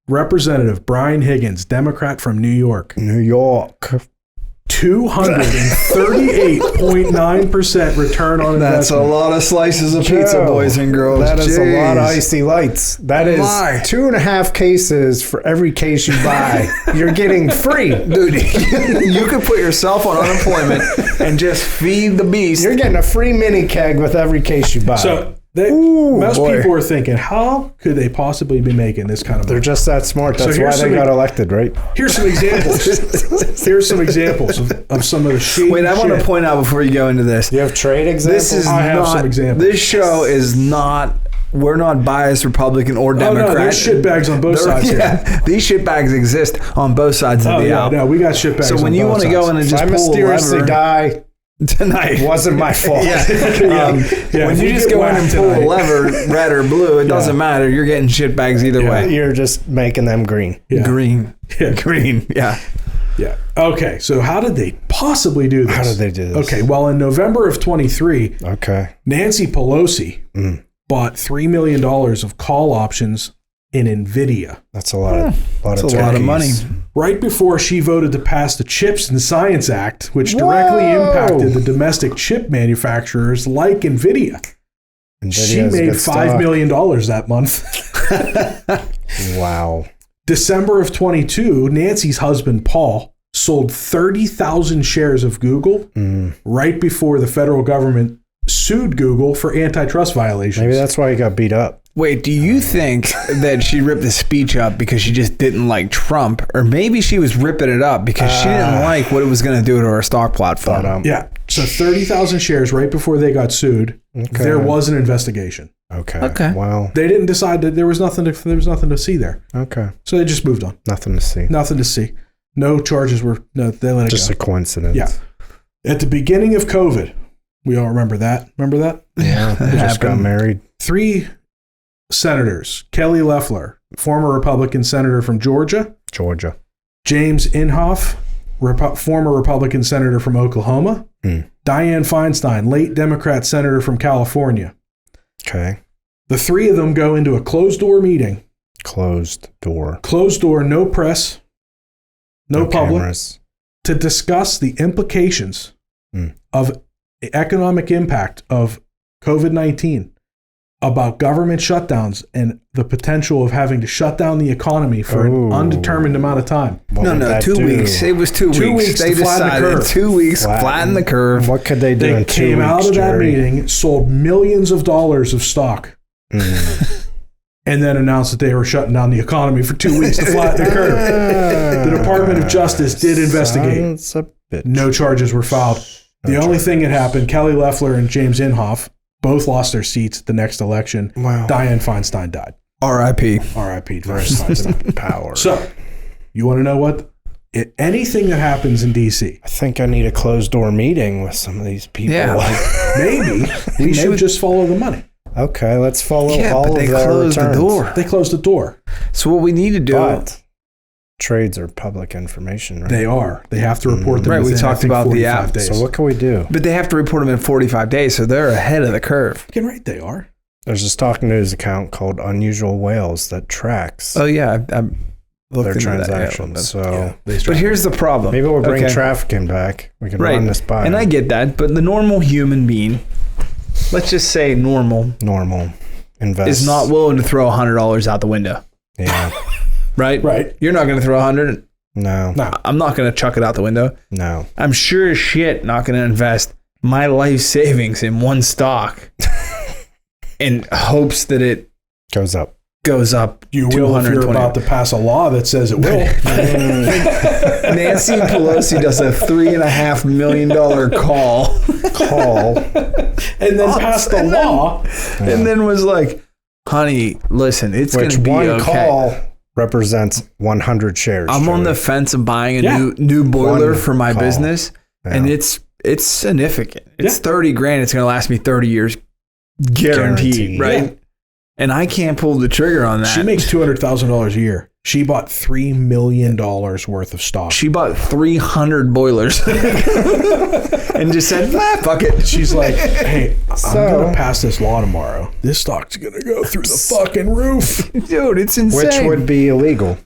Representative Brian Higgins, Democrat from New York. New York. 238.9% return on investment. That's a lot of slices of pizza, Joe, boys and girls. That is a lot of Jeez. icy lights. That is My. 2.5 cases for every case you buy. You're getting free. Dude, you could put yourself on unemployment and just feed the beast. You're getting a free mini keg with every case you buy. So most boy. people are thinking, how could they possibly be making this kind of money? they're just that smart. That's why here's they some- got elected, right? Here's some examples. Here's some examples of some of the shady Wait, I want to shit. point out before you go into this. You have trade examples? This is I have not. some examples. This show is not. We're not biased Republican or Democrat. Oh, no, there's shitbags on both sides here. These shitbags exist on both sides of Oh, the yeah, aisle. no, we got shitbags So on when you both want to sides. go in and If just I pull a mysteriously lever die, tonight, it wasn't my fault. Yeah. Yeah, when if you we just get go in and whacked pull a tonight. lever, red or blue, it doesn't matter. You're getting shitbags either way. You're just making them green. Yeah. Green. Yeah. Green. Yeah. Yeah. Okay, so how did they possibly do this? How did they do this? Okay, well, in November of 23, Okay. Nancy Pelosi bought $3 million of call options in NVIDIA. That's a lot of That's a lot of money. Right before she voted to pass the Chips and Science Act, which directly Whoa. impacted the domestic chip manufacturers like NVIDIA. Nvidia's She made good $5 stock. million that month. Wow. December of 22, Nancy's husband, Paul, sold 30,000 shares of Google right before the federal government sued Google for antitrust violations. Maybe that's why he got beat up. Wait, do you think that she ripped the speech up because she just didn't like Trump? Or maybe she was ripping it up because she didn't like what it was going to do to her stock platform? Yeah. So 30,000 shares right before they got sued. Okay. There was an investigation. Okay. Wow. They didn't decide that there was nothing to see there. Okay. So they just moved on. Nothing to see. Nothing to see. No charges were, no, they let it Just go. a coincidence. Yeah. At the beginning of COVID, we all remember that. Remember that? Yeah. They just got married. 3 senators, Kelly Loeffler, former Republican senator from Georgia, James Inhofe, former Republican senator from Oklahoma, Dianne Feinstein, late Democrat senator from California. Okay. The 3 of them go into a closed-door meeting. Closed door. Closed door, no press, no public, cameras. to discuss the implications of the economic impact of COVID-19, about government shutdowns and the potential of having to shut down the economy for an undetermined amount of time. What would No, that 2 do? weeks. It was 2 weeks. 2 weeks They to flatten the decided curve. 2 weeks, flatten the curve. What could they do They in 2 came weeks, out of that Jerry? meeting, sold millions of dollars of stock, and then announced that they were shutting down the economy for 2 weeks to flatten the curve. The Department of Justice did investigate. Sons of bitch. No charges were filed. The only thing that happened, Kelly Loeffler and James Inhofe both lost their seats at the next election. Wow. Dianne Feinstein died. R.I.P. R.I.P. Dianne Feinstein. Power. So, you want to know what? Anything that happens in D.C., I think I need a closed door meeting with some of these people. Yeah, maybe we should just follow the money. Okay, let's follow Yeah, all but of they their closed the returns. door. They closed the door. So what we need to do... But trades are public information, right? They are. They have to report them Right, we within, talked I think, about the 45 app. days. So what can we do? But they have to report them in 45 days, so they're ahead of the curve. Fucking right, they are. There's a stock news account called Unusual Whales that tracks Oh, yeah. I looked their into transactions. That. So But here's the problem. maybe we'll bring Okay. trafficking back. We can Right. run this by And I them. get that, but the normal human being, let's just say normal, normal invest is not willing to throw $100 out the window. Yeah. Right? Right. You're not going to throw 100. No. I'm not going to chuck it out the window. No. I'm sure as shit not going to invest my life savings in one stock in hopes that it Goes up. goes up. You will if you're about to pass a law that says it will. Nancy Pelosi does a $3.5 million call And then pass the law. and then was like, honey, listen, it's going Which to be one okay. call represents 100 shares. I'm on the Joey. fence of buying a Yeah. new boiler One for my call. business, and Yeah. it's significant. It's Yeah. $30,000. It's going to last me 30 years, guaranteed, Guaranteed. right? Yeah. And I can't pull the trigger on that. She makes $200,000 a year. She bought $3 million worth of stock. She bought 300 boilers and just said, fuck it. She's like, hey, I'm So- going to pass this law tomorrow. This stock's going to go through the fucking roof. Dude, it's insane. Which would be illegal.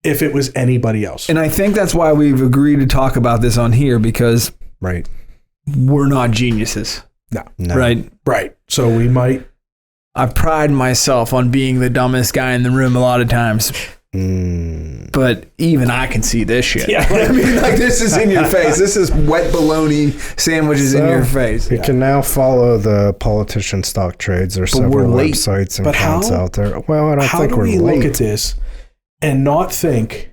If it was anybody else. And I think that's why we've agreed to talk about this on here, because Right. we're not geniuses, No. right? Right. So we might. I pride myself on being the dumbest guy in the room a lot of times. But even I can see this shit. Yeah. I mean, like, this is in your face. This is wet bologna sandwiches in So, your face. You can now follow the politician stock trades. There's But several we're late. websites and But accounts how- out there. Well, I don't How think do we're we late. look at this and not think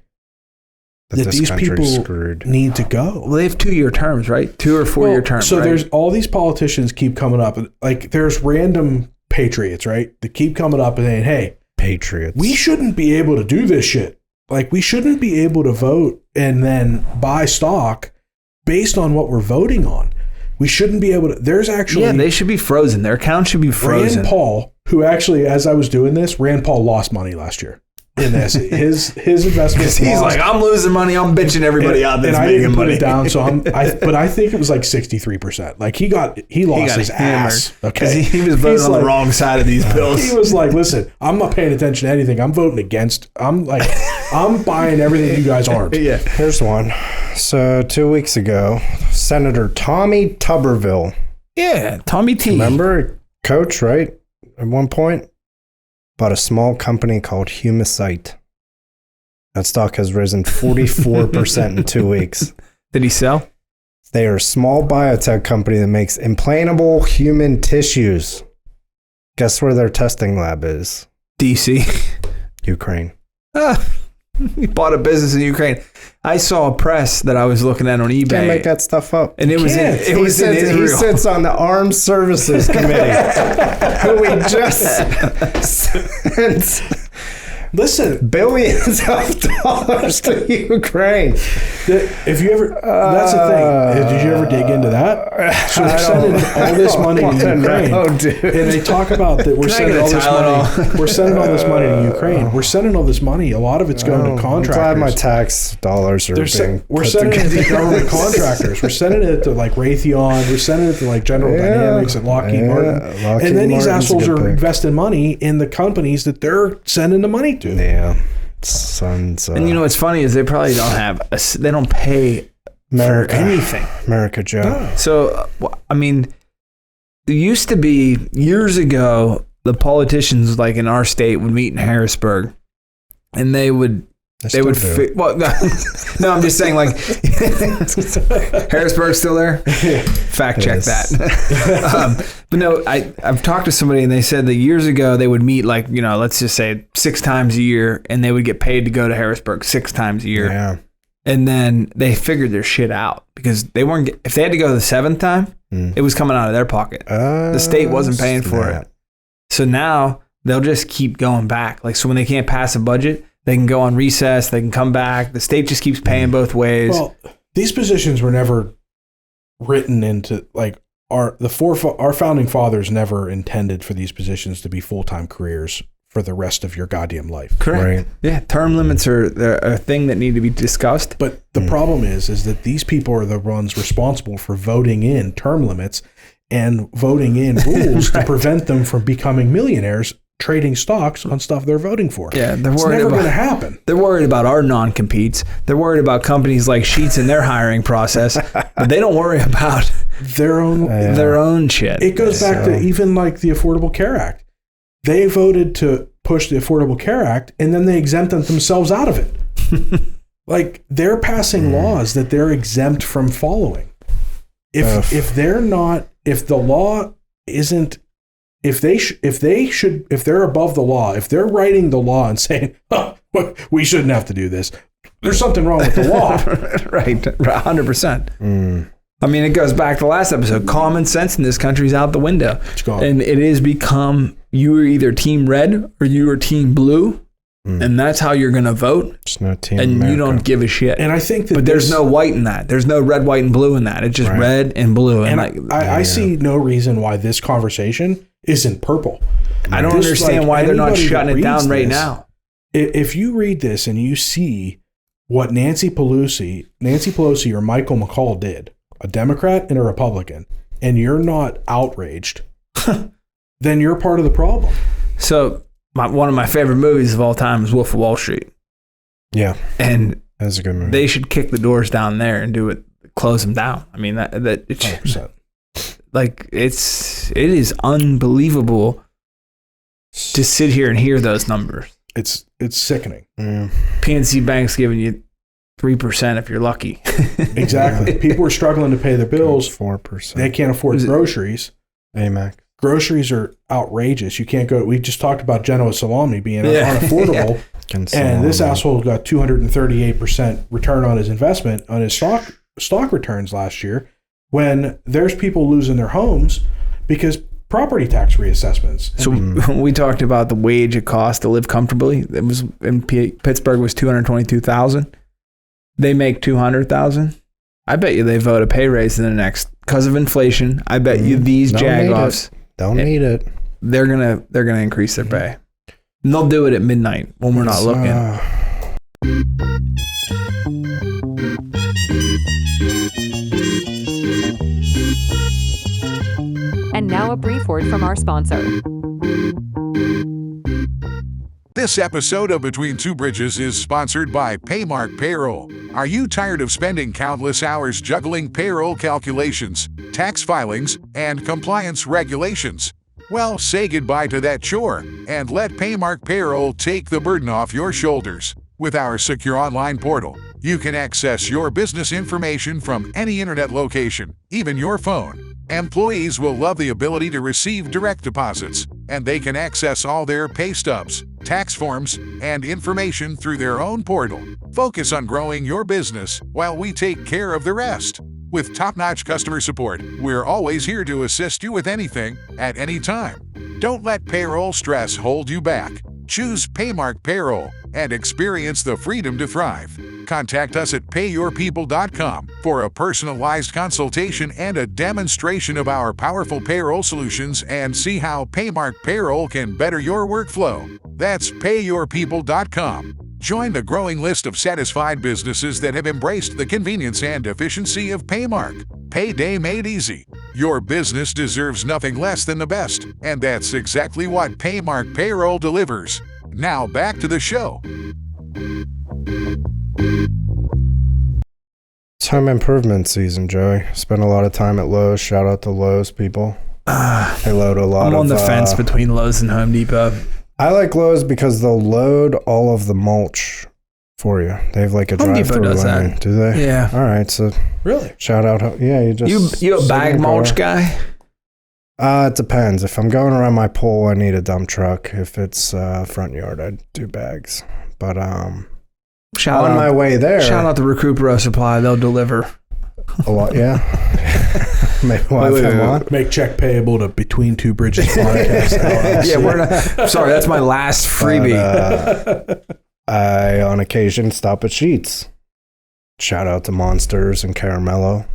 that this these country's people screwed. need to go? Well, they have 2-year terms, right? 2 or 4-year terms. So right? there's all these politicians keep coming up. Like there's random patriots, right? That keep coming up and saying, hey, Patriots. we shouldn't be able to do this shit. Like we shouldn't be able to vote and then buy stock based on what we're voting on. We shouldn't be able to. There's actually they should be frozen. Their account should be frozen. Rand Paul, who actually, as I was doing this, Rand Paul lost money last year in this. His investment. Because he's like, I'm losing money. I'm bitching everybody out that's and I making didn't put money. it down, so but I think it was like 63%. Like he lost his ass. Because Okay, he was voting He's on like- the wrong side of these bills. He was like, listen, I'm not paying attention to anything. I'm voting against. I'm buying everything you guys aren't. Yeah. Here's one. So 2 weeks ago, Senator Tommy Tuberville, Yeah. Tommy T. remember, coach, right? At one point, bought a small company called Humacyte. That stock has risen 44% in 2 weeks. Did he sell? They are a small biotech company that makes implantable human tissues. Guess where their testing lab is? DC. Ukraine. He bought a business in Ukraine. I saw a press that I was looking at on eBay. Can't make that stuff up. And it was in Israel. He sits on the Armed Services Committee, who we just sent billions of dollars to Ukraine. If you ever, that's the thing. Did you ever dig into that? So they're sending all this money to Ukraine, and they talk about that we're sending all this money. We're sending all this money to Ukraine. We're sending all this money. A lot of it's going to contractors. I'm glad my tax dollars are being. We're sending it to government contractors. We're sending it to like Raytheon. We're sending it to like General Dynamics and Lockheed Martin. And then these assholes are investing money in the companies that they're sending the money to. Yeah. Sons, and you know what's funny is they probably don't have they don't pay for anything. America Joe. No. So I mean, there used to be years ago the politicians like in our state would meet in Harrisburg, and they would well, no, I'm just saying like Harrisburg's still there. Fact check that. But no, I've talked to somebody and they said that years ago they would meet like, you know, let's just say 6 times a year, and they would get paid to go to Harrisburg 6 times a year. Yeah. And then they figured their shit out because they weren't. If they had to go the 7th time, it was coming out of their pocket. The state wasn't paying for it. So now they'll just keep going back. Like, so when they can't pass a budget, they can go on recess. They can come back. The state just keeps paying both ways. Well, these positions were never written into like our founding fathers never intended for these positions to be full-time careers for the rest of your goddamn life. Correct. Right. Yeah, term limits are a thing that need to be discussed. But the problem is that these people are the ones responsible for voting in term limits and voting in rules to prevent them from becoming millionaires trading stocks on stuff they're voting for. Yeah, it's never going to happen. They're worried about our non-competes. They're worried about companies like Sheetz and their hiring process, but they don't worry about their own shit. It goes back to even like the Affordable Care Act. They voted to push the Affordable Care Act, and then they exempted themselves out of it. Like, they're passing laws that they're exempt from following. If they're not, if the law isn't, if they're above the law, if they're writing the law and saying, oh, we shouldn't have to do this, there's something wrong with the law. Right, 100%. I mean, it goes back to the last episode. Common sense in this country is out the window. It's gone. And it has become, you are either team red or you are team blue. And that's how you're going to vote. It's no team and America. You don't give a shit. And I think that but there's no white in that. There's no red, white, and blue in that. It's just red and blue. And I see no reason why this conversation isn't purple. I don't understand why they're not shutting it down right now. If you read this and you see what Nancy Pelosi or Michael McCall did, a Democrat and a Republican, and you're not outraged, then you're part of the problem. So one of my favorite movies of all time is Wolf of Wall Street. Yeah. And that's a good movie. They should kick the doors down there and do it, close them down. I mean, that it's 100%. Like, it is unbelievable to sit here and hear those numbers. It's sickening. PNC Bank's giving you 3% if you're lucky. Exactly. People are struggling to pay their bills. 4%. They can't afford groceries. AMAC. Groceries are outrageous. You can't go. We just talked about Genoa salami being unaffordable. And this asshole got 238% return on his investment on his stock returns last year, when there's people losing their homes because property tax reassessments. So we talked about the wage it costs to live comfortably. It was in Pittsburgh was $222,000. They make $200,000. I bet you they vote a pay raise in the next, because of inflation. I bet you these jagoffs don't need it. They're gonna increase their pay. And they'll do it at midnight when we're not looking. And now a brief word from our sponsor. This episode of Between Two Bridges is sponsored by Paymark Payroll. Are you tired of spending countless hours juggling payroll calculations, tax filings, and compliance regulations? Well, say goodbye to that chore and let Paymark Payroll take the burden off your shoulders. With our secure online portal, you can access your business information from any internet location, even your phone. Employees will love the ability to receive direct deposits, and they can access all their pay stubs, tax forms, and information through their own portal. Focus on growing your business while we take care of the rest. With top-notch customer support, we're always here to assist you with anything, at any time. Don't let payroll stress hold you back. Choose Paymark Payroll and experience the freedom to thrive. Contact us at payyourpeople.com for a personalized consultation and a demonstration of our powerful payroll solutions, and see how Paymark Payroll can better your workflow. That's payyourpeople.com. Join the growing list of satisfied businesses that have embraced the convenience and efficiency of Paymark. Payday made easy. Your business deserves nothing less than the best, and that's exactly what Paymark Payroll delivers. Now back to the show. It's home improvement season, Joey. Spent a lot of time at Lowe's. Shout out to Lowe's people. They load a lot of... I'm on the fence between Lowe's and Home Depot. I like Lowe's because they'll load all of the mulch for you. They have like a drive-through lane. Do they? Yeah. All right. So Really? shout out. Yeah, You a bag mulch guy? It depends. If I'm going around my pool, I need a dump truck. If it's front yard, I do bags. But Shout out, my way there, shout out to Recupero Supply. They'll deliver. a lot. Yeah. Maybe we'll have them on. Make check payable to Between Two Bridges podcast. Yeah, we're not. Sorry, that's my last freebie. But, I, on occasion, stop at Sheets. Shout out to Monsters and Caramello.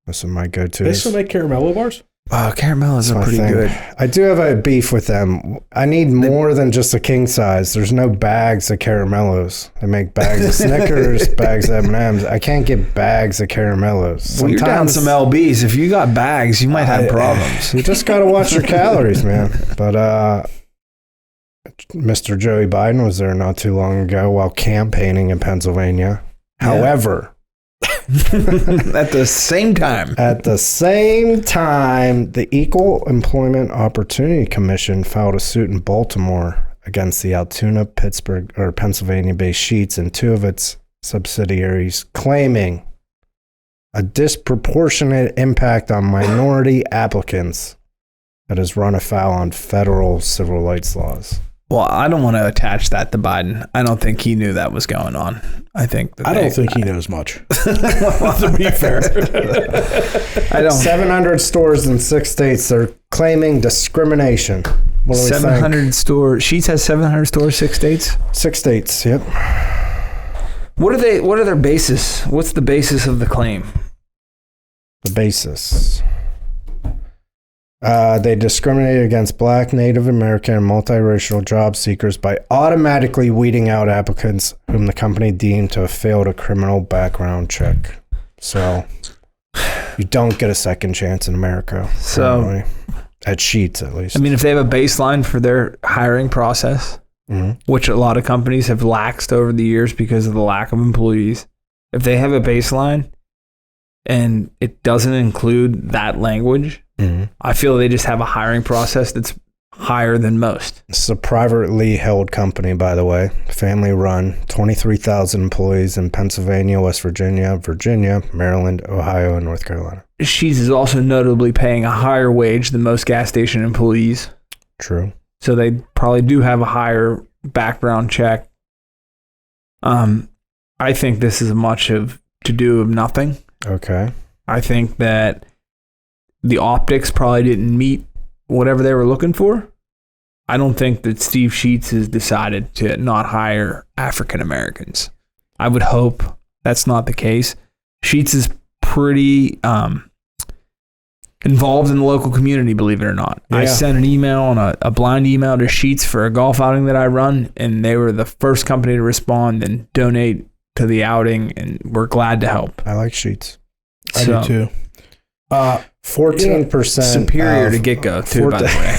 Those are my go-tos. They still make Caramello bars? Oh, Caramellos are pretty good. I do have a beef with them. I need more than just a king size. There's no bags of Caramellos. They make bags of Snickers, bags of M&Ms. I can't get bags of Caramellos. Well, you're down some LBs. If you got bags, you might have problems. You just got to watch your calories, man. But Mr. Joey Biden was there not too long ago while campaigning in Pennsylvania. Yeah. However... At the same time, the Equal Employment Opportunity Commission filed a suit in Baltimore against the Altoona, Pittsburgh, or Pennsylvania-based Sheets and two of its subsidiaries, claiming a disproportionate impact on minority applicants that has run afoul on federal civil rights laws. well, I don't want to attach that to Biden. I don't think he knew that was going on. I think I don't think he knows much. To be fair, I don't. 700 stores in 6 states are claiming discrimination. What do we 700 stores. Sheets has 700 stores, 6 states. 6 states. Yep. What are their basis? What's the basis of the claim? The basis. They discriminate against Black, Native American, and multiracial job seekers by automatically weeding out applicants whom the company deemed to have failed a criminal background check. So you don't get a second chance in America. So at Sheets, at least. I mean, if they have a baseline for their hiring process, which a lot of companies have laxed over the years because of the lack of employees, if they have a baseline and it doesn't include that language, I feel they just have a hiring process that's higher than most. It's a privately held company, by the way, family run, 23,000 employees in Pennsylvania, West Virginia, Maryland, Ohio, and North Carolina. Sheets is also notably paying a higher wage than most gas station employees. True. So they probably do have a higher background check. I think this is much of to do of nothing. Okay. I think that the optics probably didn't meet whatever they were looking for. I don't think that Steve Sheets has decided to not hire African Americans. I would hope that's not the case. Sheets is pretty involved in the local community, believe it or not. Yeah. I sent an email on a blind email to Sheets for a golf outing that I run, and they were the first company to respond and donate to the outing, and we're glad to help. I like Sheets. I do too. 14% superior to Get-Go too, by the way.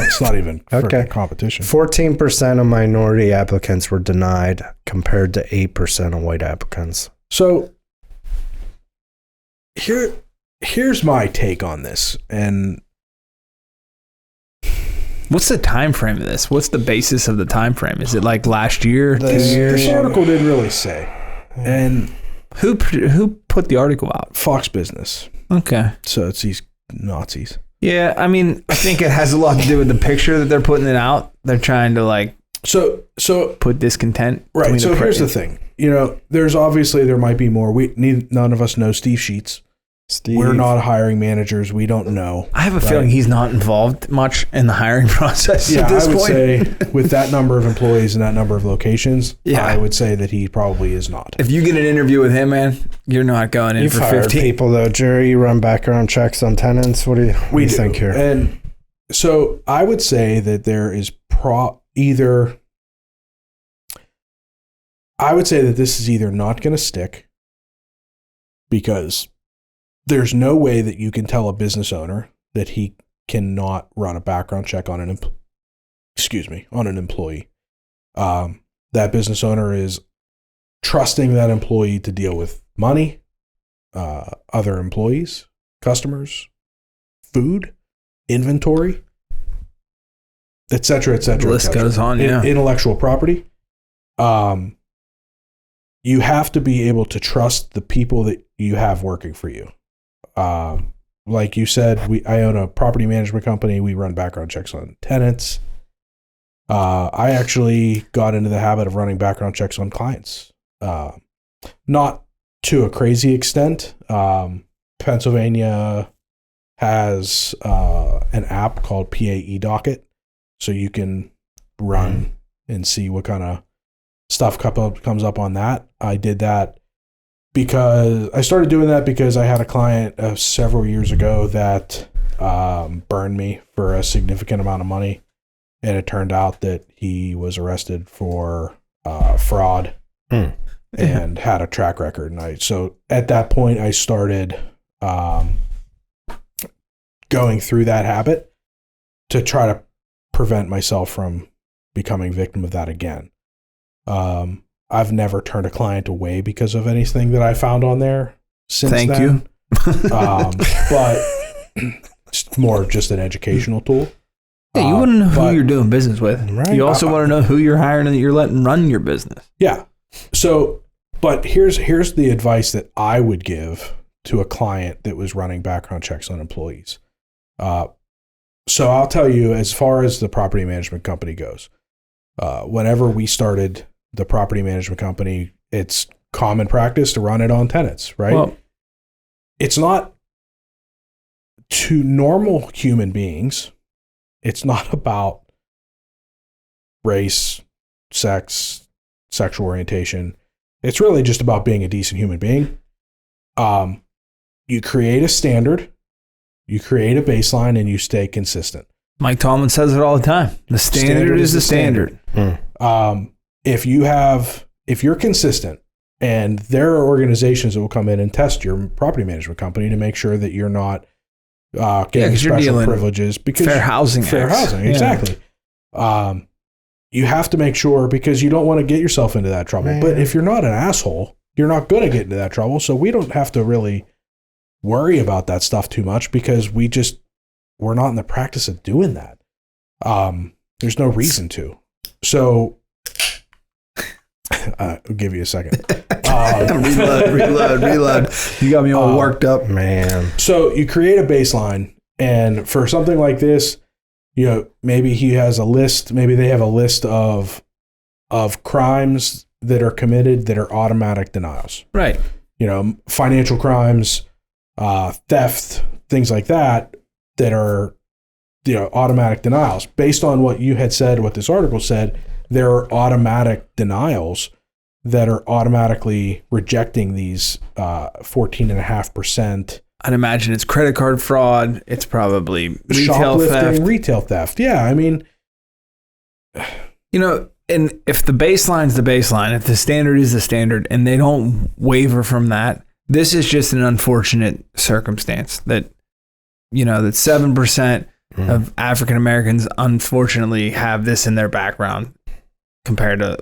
It's not even competition. 14% of minority applicants were denied compared to 8% of white applicants. So here's my take on this, and What's the time frame of this? What's the basis of the time frame? Is it like last year, 2 years? This article didn't really say. And who put the article out? Fox Business. Okay. So it's these Nazis. Yeah, I mean, I think it has a lot to do with the picture that they're putting it out. They're trying to like so put discontent. Right. So here's the thing. There might be more. None of us know Steve Sheets. We're not hiring managers. We don't know. I have a feeling he's not involved much in the hiring process at this point. I would say with that number of employees and that number of locations, I would say that he probably is not. If you get an interview with him, man, you're not going in for 15 people though, Jerry. You run background checks on tenants. What do you think here? And so I would say that there is I would say that this is either not going to stick because there's no way that you can tell a business owner that he cannot run a background check on an employee. That business owner is trusting that employee to deal with money, other employees, customers, food, inventory, et cetera, et cetera. The list goes on, intellectual property. You have to be able to trust the people that you have working for you. Like you said, I own a property management company. We run background checks on tenants. I actually got into the habit of running background checks on clients. Not to a crazy extent. Pennsylvania has an app called PAE Docket, so you can run and see what kind of stuff comes up on that. I did that because I started doing that because I had a client several years ago that burned me for a significant amount of money, and it turned out that he was arrested for fraud and had a track record. And so at that point, I started going through that habit to try to prevent myself from becoming victim of that again. I've never turned a client away because of anything that I found on there since then. Thank you. But it's more just an educational tool. Yeah, you want to know who you're doing business with. Right? You also want to know who you're hiring and that you're letting run your business. Yeah. So, but here's the advice that I would give to a client that was running background checks on employees. So I'll tell you, as far as the property management company goes, whenever we started the property management company, it's common practice to run it on tenants, right? Well, it's not to normal human beings. It's not about race, sex, sexual orientation. It's really just about being a decent human being. You create a standard, you create a baseline, and you stay consistent. Mike Tomlin says it all the time. The standard is the standard. If you're consistent, and there are organizations that will come in and test your property management company to make sure that you're not getting special privileges, because fair housing, exactly. You have to make sure, because you don't want to get yourself into that trouble. Man. But if you're not an asshole, you're not going to get into that trouble. So we don't have to really worry about that stuff too much, because we're not in the practice of doing that. There's no reason to. So I'll give you a second. Reload. You got me all worked up, man. So you create a baseline, and for something like this, maybe he has a list. Maybe they have a list of crimes that are committed that are automatic denials. Right. Financial crimes, theft, things like that are automatic denials. Based on what you had said, what this article said, there are automatic denials that are automatically rejecting these 14.5%. I'd imagine it's credit card fraud. It's probably retail theft. Yeah, I mean, and if the baseline's the baseline, if the standard is the standard, and they don't waver from that, this is just an unfortunate circumstance that, that 7% of African Americans unfortunately have this in their background compared to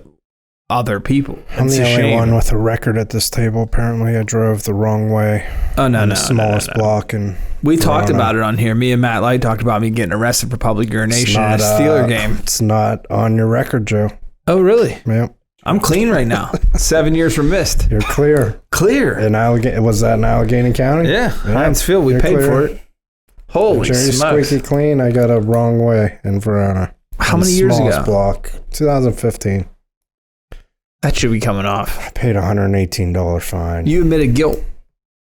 other people. I'm the only one with a record at this table. Apparently, I drove the wrong way. Oh, no, the smallest block. And we talked about it on here. Me and Matt Light talked about me getting arrested for public urination in a Steeler game. It's not on your record, Joe. Oh, really? Yep. I'm clean right now. 7 years remitted. You're clear. Clear. Was that in Allegheny County? Yeah. Heinz Field. We paid for it. Holy smokes. Squeaky clean. I got a wrong way in Verona. How many years ago? Smallest block. 2015. That should be coming off. I paid $118 fine. You admitted guilt.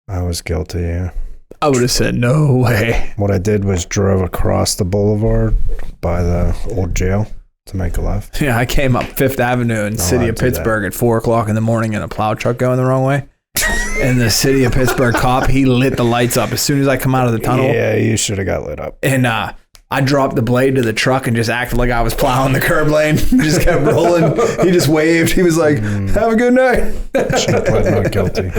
I was guilty, yeah. I would have said, no way. What I did was drove across the boulevard by the old jail to make a left. Yeah, I came up 5th Avenue in the city of Pittsburgh at 4 o'clock in the morning in a plow truck going the wrong way. And the city of Pittsburgh cop, he lit the lights up as soon as I come out of the tunnel. Yeah, you should have got lit up. And I dropped the blade to the truck and just acted like I was plowing the curb lane. Just kept rolling. He just waved. He was like, have a good night. Should have pled not guilty.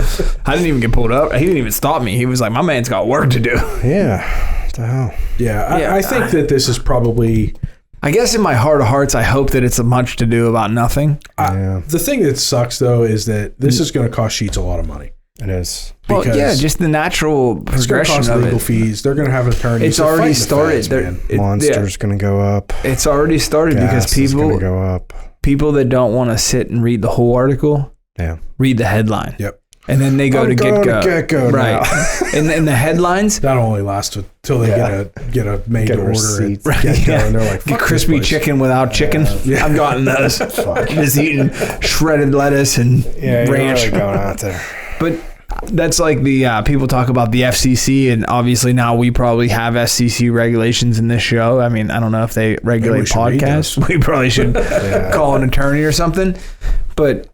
I didn't even get pulled up. He didn't even stop me. He was like, my man's got work to do. Yeah. What the hell? Yeah, I think that this is probably... I guess in my heart of hearts, I hope that it's a much to do about nothing. The thing that sucks, though, is that this is going to cost Sheets a lot of money. It is. Well, yeah, just the natural progression of legal fees. They're going to have attorneys. It's already started. Monster's going to go up. It's already started because people go up. People that don't want to sit and read the whole article, read the headline. Yep. And then they go to get-go. Right. And the headlines. That only lasts until they get a made to order. Receipts. And they're like, crispy chicken without chicken. Yeah. I've gotten those. Just eating shredded lettuce and ranch. Really going out there. But that's like the people talk about the FCC, and obviously now we probably have FCC regulations in this show. I mean, I don't know if they regulate podcasts. We probably should call an attorney or something. But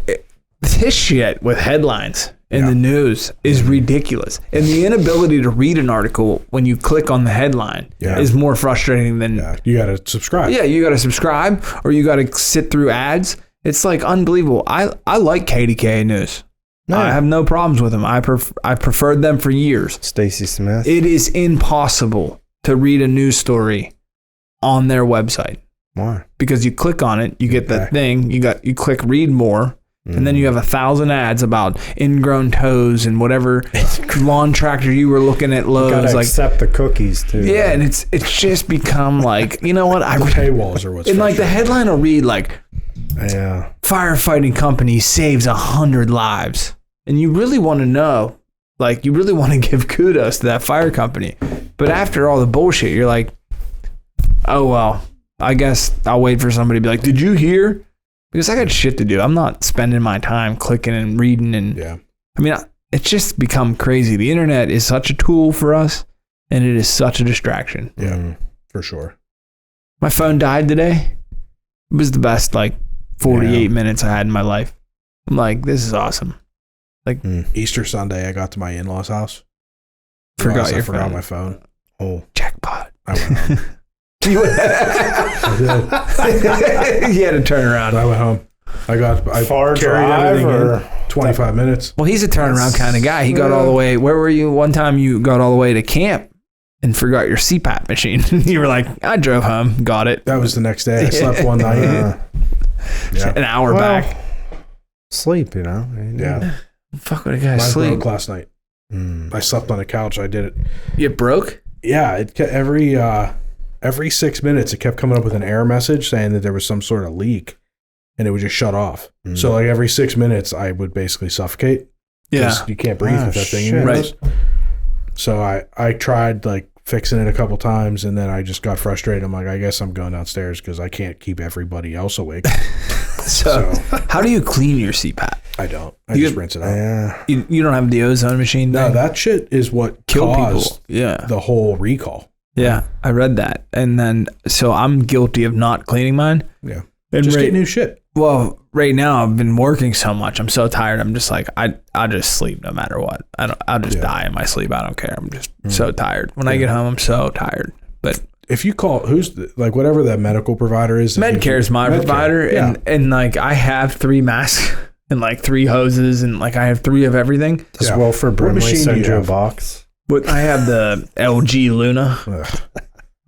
this shit with headlines in the news is ridiculous. And the inability to read an article when you click on the headline is more frustrating than... Yeah, you got to subscribe. Yeah, you got to subscribe or you got to sit through ads. It's like unbelievable. I like KDKA News. No. I have no problems with them. I preferred them for years. Stacey Smith. It is impossible to read a news story on their website. Why? Because you click on it, you get the thing, you click read more, and then you have 1,000 ads about ingrown toes and whatever lawn tractor you were looking at Lowe's. You gotta accept the cookies too. Yeah, and it's just become like, you know what? Paywalls are what's and like the headline will read like, firefighting company saves 100 lives. And you really want to know, like, you really want to give kudos to that fire company. But after all the bullshit, you're like, oh, well, I guess I'll wait for somebody to be like, did you hear? Because I got shit to do. I'm not spending my time clicking and reading. And I mean, it's just become crazy. The internet is such a tool for us, and it is such a distraction. Yeah, for sure. My phone died today. It was the best, 48 minutes I had in my life. I'm like, this is awesome. Easter Sunday, I got to my in-laws' house. I forgot my phone. Oh, jackpot! I went home. You had to turn around. I went home. I far carried drive everything in 25 minutes. Well, he's a turnaround kind of guy. He got all the way. Where were you? One time you got all the way to camp and forgot your CPAP machine. You were like, I drove home, got it. That was the next day. I slept one night. An hour back. Sleep, Yeah. Fuck, what a guy Mine sleep. broke last night. I slept on the couch. I did it. You broke? Yeah. It every 6 minutes, it kept coming up with an error message saying that there was some sort of leak, and it would just shut off. So every 6 minutes, I would basically suffocate. Yeah. You can't breathe with that thing in your nose. So I tried fixing it a couple times, and then I just got frustrated. I'm like, I guess I'm going downstairs because I can't keep everybody else awake. So how do you clean your CPAP? I don't. I just rinse it out. Yeah. You don't have the ozone machine? No, that shit is what caused the whole recall. Yeah, I read that. And then, so I'm guilty of not cleaning mine. Yeah. And just get new shit. Well, right now I've been working so much. I'm so tired. I'm just like, I just sleep no matter what. I'll just die in my sleep. I don't care. I'm just so tired. When I get home, I'm so tired. But if you call, whatever that medical provider is. Medicare is my provider. Yeah. And I have 3 masks and 3 hoses and I have 3 of everything. Does Wilford Brimley send you a box? But I have the LG Luna.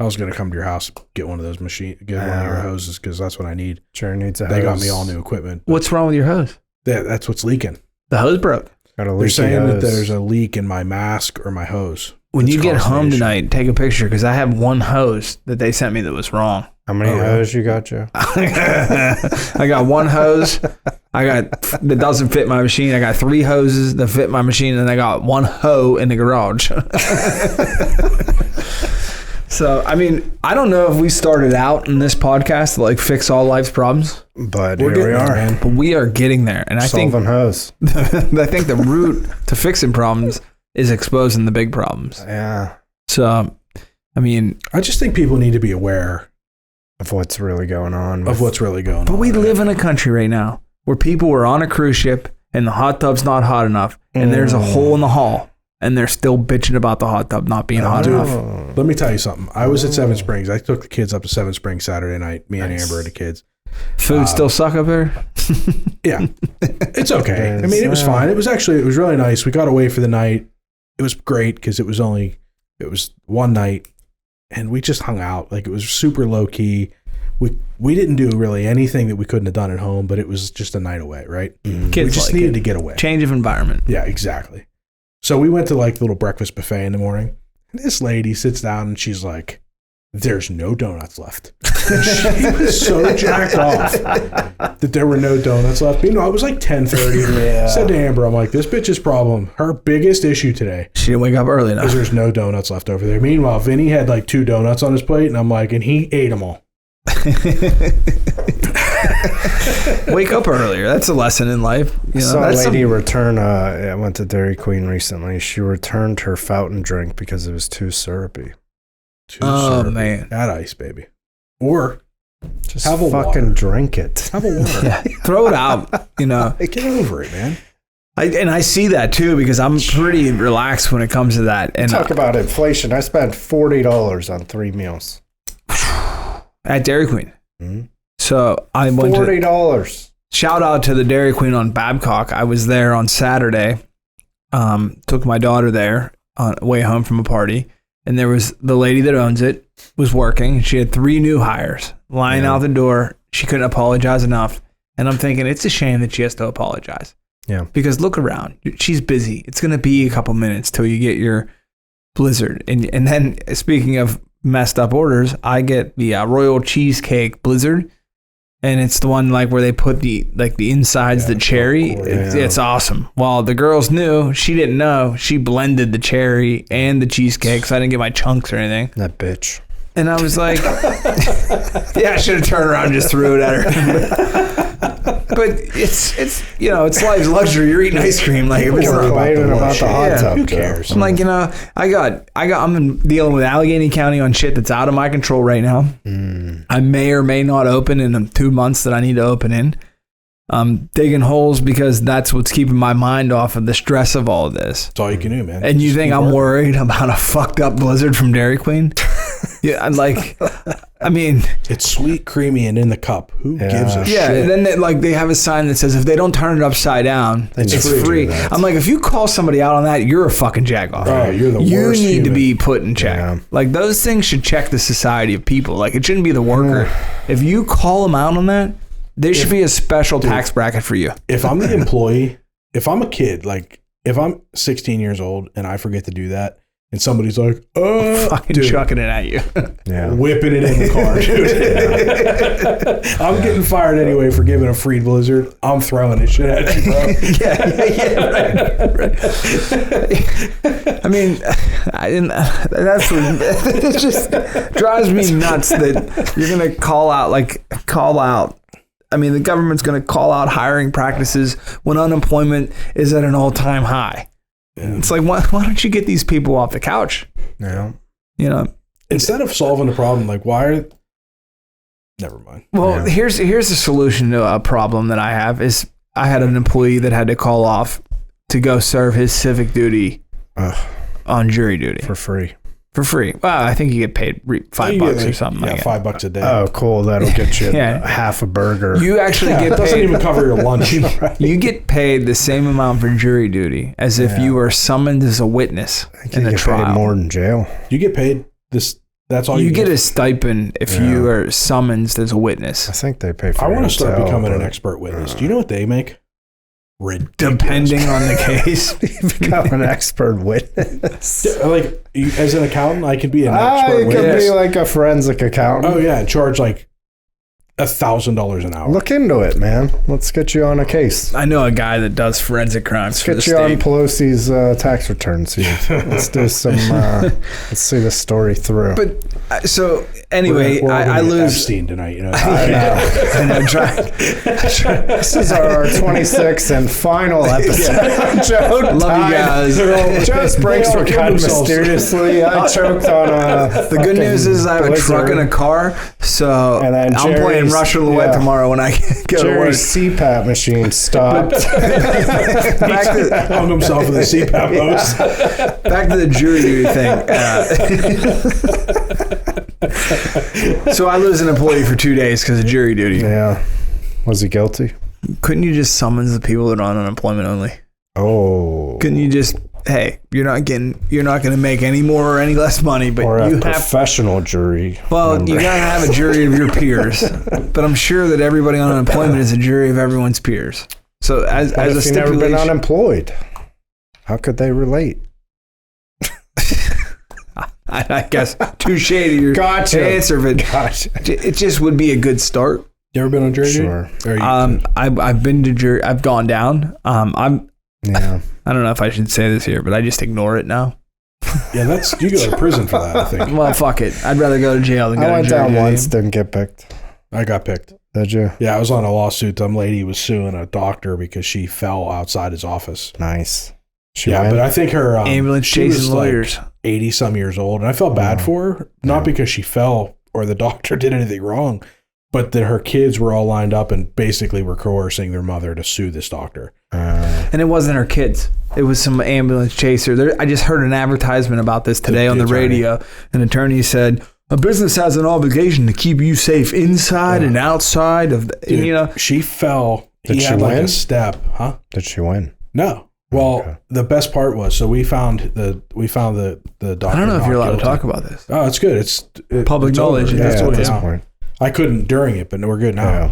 I was going to come to your house, get one of those one of your hoses, because that's what I need. Sure needs a hose. They got me all new equipment. What's wrong with your hose? That's what's leaking. The hose broke. They're saying that there's a leak in my mask or my hose. When you get home tonight, take a picture, because I have one hose that they sent me that was wrong. How many hoses you got, Joe? I got one hose. That doesn't fit my machine. I got 3 hoses that fit my machine, and I got one hoe in the garage. So, I mean, I don't know if we started out in this podcast to like fix all life's problems, but here we are. Man. But we are getting there, and I think the route to fixing problems is exposing the big problems. Yeah. So, I mean, I just think people need to be aware of what's really going on. But we live in a country right now where people were on a cruise ship and the hot tub's not hot enough, and there's a hole in the hull. And they're still bitching about the hot tub not being hot enough. Let me tell you something. I was at Seven Springs. I took the kids up to Seven Springs Saturday night. Me and Amber and the kids. Food still suck up there? Yeah. It's okay. I mean, it was fine. It was really nice. We got away for the night. It was great because it was one night and we just hung out. Like, it was super low key. We didn't do really anything that we couldn't have done at home, but it was just a night away, right? Kids we just needed to get away. Change of environment. Yeah, exactly. So we went to like the little breakfast buffet in the morning. And this lady sits down and she's like, "There's no donuts left." And she was so jacked off that there were no donuts left. Meanwhile, it was like 10:30. Yeah. Said to Amber, I'm like, this bitch's problem, her biggest issue today. She didn't wake up early enough. Because there's no donuts left over there. Meanwhile, Vinny had like 2 donuts on his plate. And I'm like, and he ate them all. Wake up earlier. That's a lesson in life. You know, saw a lady return. I went to Dairy Queen recently. She returned her fountain drink because it was too syrupy. Syrupy. Man, add ice, baby, or just have a fucking drink it. Have a water. Yeah. Throw it out. You know, get over it, man. I see that too because I'm pretty relaxed when it comes to that. And talk about inflation. I spent $40 on 3 meals at Dairy Queen. Mm-hmm. So I went $40. Shout out to the Dairy Queen on Babcock. I was there on Saturday. Took my daughter there on way home from a party, and there was the lady that owns it was working. She had 3 new hires lying out the door. She couldn't apologize enough, and I'm thinking it's a shame that she has to apologize. Yeah, because look around. She's busy. It's gonna be a couple minutes till you get your Blizzard, and then speaking of messed up orders, I get the Royal Cheesecake Blizzard. And it's the one like where they put the insides, the cherry. It's awesome. Well, the girls knew. She didn't know. She blended the cherry and the cheesecake, so I didn't get my chunks or anything. That bitch. And I was like, yeah, I should have turned around and just threw it at her. But it's you know, it's life's luxury. You're eating ice cream. Like, we're complaining about the hot tub. Who cares? I'm like, you know, I'm dealing with Allegheny County on shit that's out of my control right now. I may or may not open in the 2 months that I need to open in. I'm digging holes because that's what's keeping my mind off of the stress of all of this. That's all you can do, man. And you think I'm worried about a fucked up Blizzard from Dairy Queen? Yeah, I mean, it's sweet, creamy, and in the cup. Who gives a shit? Yeah, and then they have a sign that says if they don't turn it upside down, it's free. I'm like, if you call somebody out on that, you're a fucking jagoff. Oh, you're the worst. You need human to be put in check. Yeah. Like, those things should check the society of people. Like, it shouldn't be the worker. If you call them out on that, there should be a special tax bracket for you. If I'm the employee, if I'm a kid, like if I'm 16 years old and I forget to do that, and somebody's like, fucking chucking it at you. Yeah. Whipping it in the car, dude. I'm getting fired anyway for giving a free Blizzard. I'm throwing this shit at you, bro. Right. I mean, it just drives me nuts that you're going to call out. I mean, the government's going to call out hiring practices when unemployment is at an all-time high. Yeah. It's like, why don't you get these people off the couch? Yeah. You know, instead of solving the problem, like never mind. Well, here's the solution to a problem that I have is I had an employee that had to call off to go serve his civic duty on jury duty for free. For free. Well, I think you get paid $5 or something. Yeah, $5 a day. Oh, cool. That'll get you half a burger. You actually get paid. It doesn't even cover your lunch. Right. You get paid the same amount for jury duty as if you were summoned as a witness in a trial. Paid more than jail. You get paid That's all you get. A stipend if you are summoned as a witness. I think they pay for I want to start becoming an but- expert witness. Do you know what they make? Ridiculous. Depending on the case. Become an expert witness. Like, as an accountant, I can be an expert You could witness. be like a forensic accountant. Oh, yeah, and charge like $1,000 an hour. Look into it, man. Let's get you on a case. I know a guy that does forensic crimes for the Get you on state. Pelosi's tax returns here. Let's do some. Let's see the story through. But so anyway, We're all gonna I get lose. Epstein tonight, you know. I know. This is our 26th and final episode. Joe Love died. you guys. Joe's brakes were cut mysteriously. I choked on a. The good news is I have a truck and a car, so And then I'm playing Jerry's- Russia Roulette tomorrow when I go to work. Jerry's CPAP machine stopped. Back to, Hung himself with a CPAP hose. back to the jury duty thing. So I lose an employee for 2 days because of jury duty. Yeah. Was he guilty? Couldn't you just summons the people that are on unemployment only? Oh. Couldn't you just, hey, you're not going to make any more or any less money, but Or a you have. professional jury. Well, member. you gotta have a jury of your peers, but I'm sure that everybody on unemployment is a jury of everyone's peers. So as But a if you've never been stipulation, unemployed, how could they relate? I guess touche to your Gotcha. answer, but it just would be a good start. You ever been on jury Sure. duty? I've been to jury. I've gone down. Yeah. I don't know if I should say this here, but I just ignore it now. Yeah, you go to prison for that, I think. Well, fuck it. I'd rather go to jail than go I to went jury down duty. once, didn't get picked. I got picked. Did you? Yeah, I was on a lawsuit. Some lady was suing a doctor because she fell outside his office. Nice. She Yeah, went? but I think her Ambulance she was chasing lawyers. like 80-some years old, and I felt bad for her, not because she fell or the doctor did anything wrong, but that her kids were all lined up and basically were coercing their mother to sue this doctor. And it wasn't her kids. It was some ambulance chaser. I just heard an advertisement about this today on the attorney. radio. An attorney said, a business has an obligation to keep you safe inside and outside of the, Dude, you know. she fell. Did He she had like win? a step, huh? Did she win? No. Well, Okay. the best part was, so we found the doctor. I don't know if not you're allowed guilty. to talk about this. Oh, it's good. It's Public knowledge. over. Yeah, That's at what this yeah. point. I couldn't during it, but we're good now. Yeah.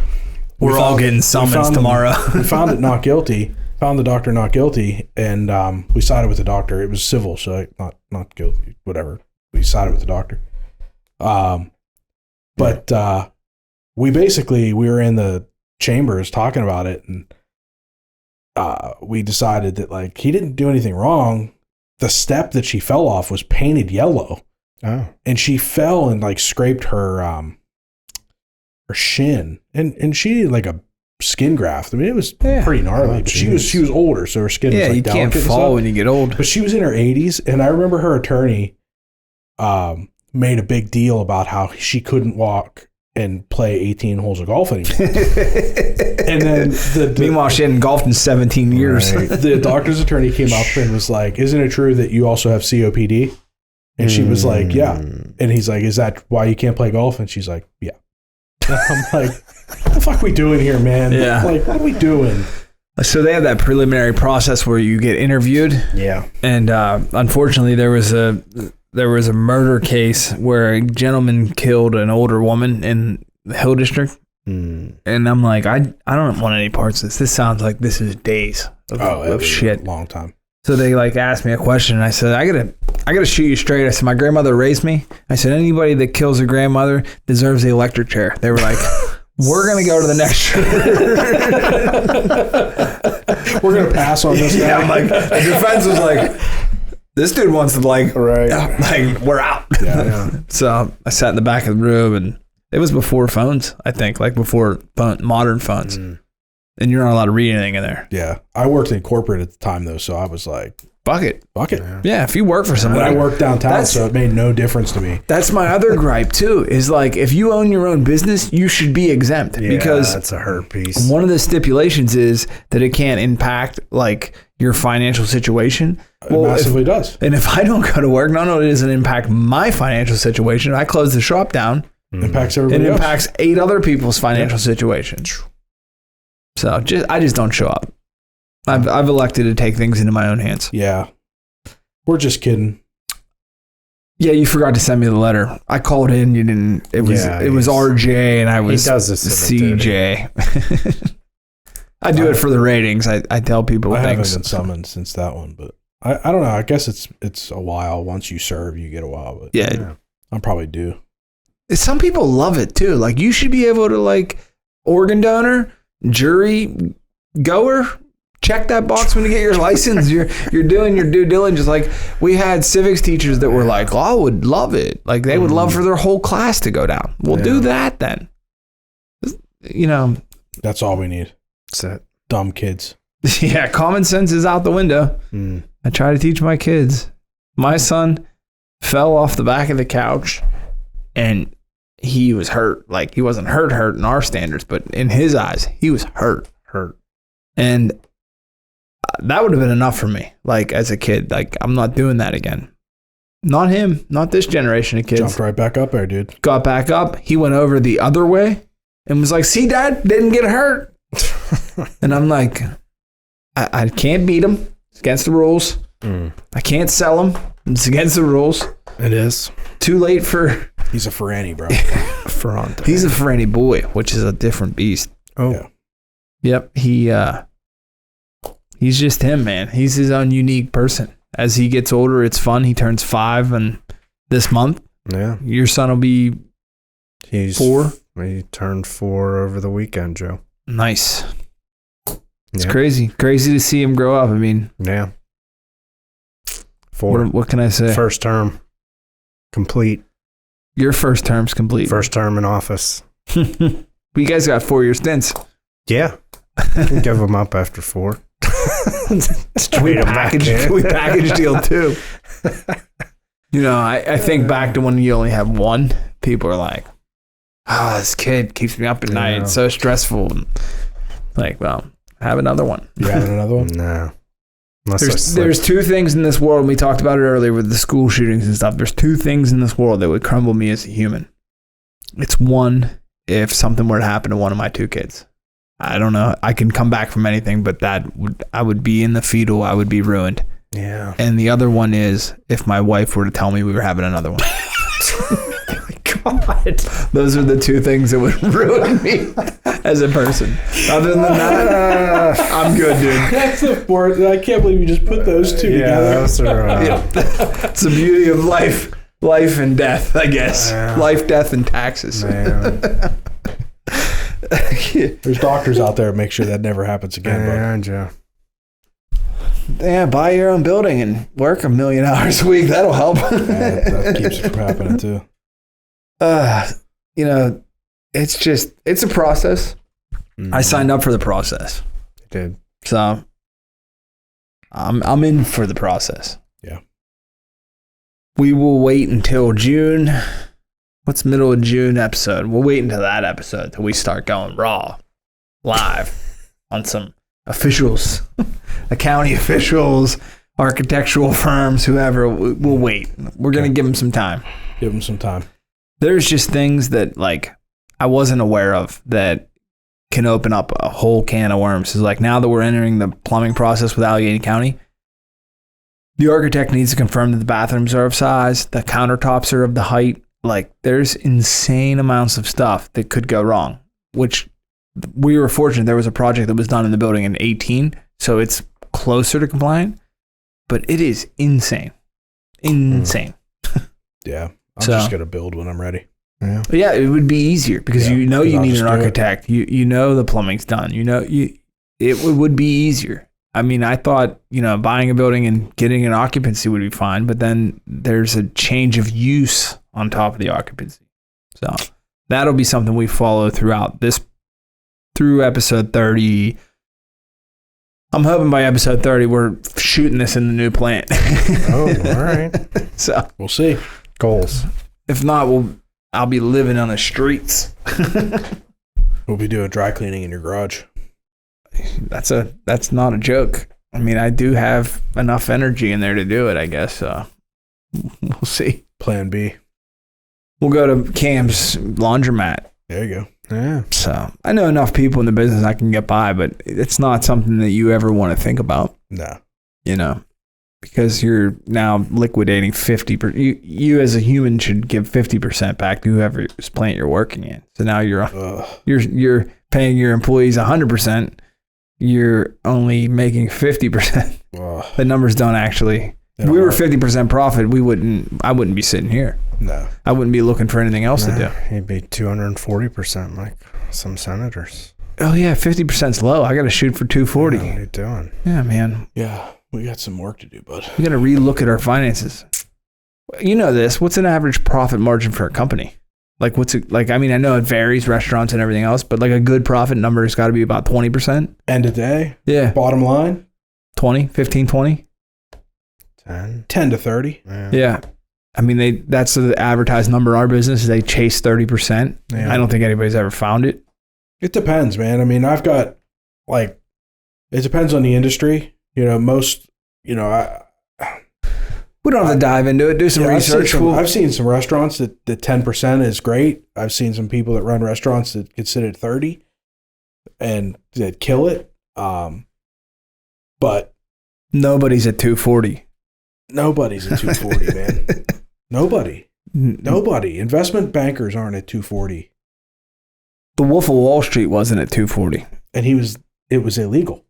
We're all getting summons tomorrow. We found it not guilty. Found the doctor not guilty, and we sided with the doctor. It was civil, so not guilty. Whatever. We sided with the doctor. But we were in the chambers talking about it, and we decided that like he didn't do anything wrong. The step that she fell off was painted yellow, Oh. and she fell and like scraped her shin, and she did like a skin graft. I mean, it was pretty gnarly. Oh, but she was older, so her skin was Yeah, like you can't delicate and fall stuff. when you get old. But she was in her 80s, and I remember her attorney made a big deal about how she couldn't walk and play 18 holes of golf anymore. And then Meanwhile, she hadn't golfed in 17 years. Right. the doctor's attorney came up and was like, "Isn't it true that you also have COPD?" And she was like, "Yeah." And he's like, "Is that why you can't play golf?" And she's like, "Yeah." And I'm like, "What the fuck are we doing here, man? Yeah. Like, what are we doing?" So they have that preliminary process where you get interviewed. Yeah. And unfortunately, there was a murder case where a gentleman killed an older woman in the Hill District. And I'm like, I don't want any parts of this. This sounds like this is days of shit. Long time. So they like asked me a question, and I said, I gotta shoot you straight. I said, my grandmother raised me. I said, anybody that kills a grandmother deserves the electric chair. They were like, we're gonna go to the next. We're gonna pass on this. Yeah, now. I'm like, the defense was like, this dude wants to like, Right. like we're out. Yeah. So I sat in the back of the room, and it was before phones, I think, like before modern phones. And you're not allowed to read anything in there. Yeah. I worked in corporate at the time though, so I was like, Fuck it. fuck it. Yeah, if you work for But somebody. I worked downtown, so it made no difference to me. That's my other gripe too, is like, if you own your own business, you should be exempt. Yeah, because that's a hurt piece. one of the stipulations is that it can't impact like your financial situation. It massively does. And if I don't go to work, not only does it impact my financial situation, I close the shop down, Impacts it everybody else. impacts 8 other people's financial situations. So I just don't show up. I've elected to take things into my own hands. Yeah. We're just kidding. Yeah, you forgot to send me the letter. I called in. You didn't. It was RJ, and I was CJ. I do it for the ratings. I tell people I things. haven't been summoned since that one, but I don't know. I guess it's a while. Once you serve, you get a while. But yeah, I'm probably due. Some people love it too. Like, you should be able to, like, organ donor, jury goer, check that box when you get your license. You're doing your due diligence. Like, we had civics teachers that were like, oh, I would love it. Like, they would love for their whole class to go down. Well, do that then. You know. That's all we need. That's it. Dumb kids. Yeah, common sense is out the window. I try to teach my kids. My son fell off the back of the couch and he was hurt. Like, he wasn't hurt in our standards, but in his eyes, he was hurt. And that would have been enough for me. Like, as a kid, like, I'm not doing that again. Not him, not this generation of kids. Jumped right back up there, dude. Got back up. He went over the other way and was like, see, Dad, didn't get hurt. And I'm like, I can't beat him. It's against the rules. I can't sell him. It's against the rules. It is. Too late for... He's a Ferrani, bro. Ferrante. He's a Ferrani boy, which is a different beast. Oh. Yeah. Yep. He's just him, man. He's his own unique person. As he gets older, it's fun. He turns 5 and this month. Yeah. Your son will be 4. He turned 4 over the weekend, Joe. Nice. It's crazy. Crazy to see him grow up. I mean, yeah. 4. What can I say? First term complete. Your first term's complete. First term in office. You guys got 4-year stints. Yeah. Give them up after 4. We package deal too. You know, I think back to when you only have 1. People are like, oh, this kid keeps me up at night. It's so stressful. Like, well, have another one. You having another one? No. There's 2 things in this world, and we talked about it earlier with the school shootings and stuff. There's 2 things in this world that would crumble me as a human. It's one, if something were to happen to one of my 2 kids. I don't know. I can come back from anything, but I would be in the fetal. I would be ruined. Yeah. And the other one is if my wife were to tell me we were having another one. God. Those are the 2 things that would ruin me as a person. Other than that, I'm good, dude. That's the fourth. I can't believe you just put those 2 together. Those are, It's the beauty of life and death, I guess. Life, death, and taxes. There's doctors out there to make sure that never happens again, bro. Joe. Yeah, buy your own building and work 1 million hours a week. That'll help. That keeps it from happening too. You know, it's a process. I signed up for the process. You did. So I'm in for the process. Yeah. We will wait until June. What's middle of June episode? We'll wait until that episode till we start going raw, live on some officials, the county officials, architectural firms, whoever. We'll wait. We're going to give them some time. Give them some time. There's just things that, like, I wasn't aware of that can open up a whole can of worms. It's like, now that we're entering the plumbing process with Allegheny County, the architect needs to confirm that the bathrooms are of size, the countertops are of the height. Like, there's insane amounts of stuff that could go wrong, which we were fortunate. There was a project that was done in the building in 2018, so it's closer to compliant, but it is insane. Insane. Yeah. I'm just going to build when I'm ready. Yeah. But yeah, it would be easier because you know you need an architect. You know the plumbing's done. You know it would be easier. I mean, I thought, you know, buying a building and getting an occupancy would be fine, but then there's a change of use on top of the occupancy. So that'll be something we follow through episode 30. I'm hoping by episode 30 we're shooting this in the new plant. Oh, all right. So we'll see. Goals. If not, I'll be living on the streets. We'll be doing dry cleaning in your garage. That's not a joke. I mean, I do have enough energy in there to do it, I guess. We'll see. Plan B. We'll go to Cam's laundromat. There you go. Yeah. So I know enough people in the business I can get by, but it's not something that you ever want to think about. No. You know, because you're now liquidating 50%. You as a human should give 50% back to whoever's plant you're working in. So now you're paying your employees 100%. You're only making 50%. The numbers don't actually. If we were 50% profit, I wouldn't be sitting here. No. I wouldn't be looking for anything else to do. He'd be 240% like some senators. Oh yeah, 50%'s low. I got to shoot for 240. What are you doing? Yeah, man. Yeah, we got some work to do, bud. We got to relook at our finances. You know this. What's an average profit margin for a company? Like what's it like? I mean, I know it varies, restaurants and everything else, but like a good profit number has got to be about 20%. End of day. Yeah. Bottom line. 20, 15, 20. 10 to 30. Yeah. I mean, that's the advertised number in our business. They chase 30%. Yeah. I don't think anybody's ever found it. It depends, man. I mean, I've got it depends on the industry. You know, we don't have to dive into it. Do some research. I've seen some restaurants that 10% is great. I've seen some people that run restaurants that consider it 30 and that kill it. But nobody's at 240. Nobody's at 240, man. Nobody. Investment bankers aren't at 240. The Wolf of Wall Street wasn't at 240. And it was illegal.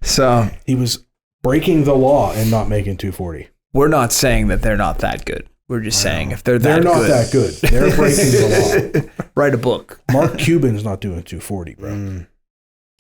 So he was breaking the law and not making 240. We're not saying that they're not that good. We're just saying if they're not that good. They're breaking the law. Write a book. Mark Cuban's not doing 240, bro.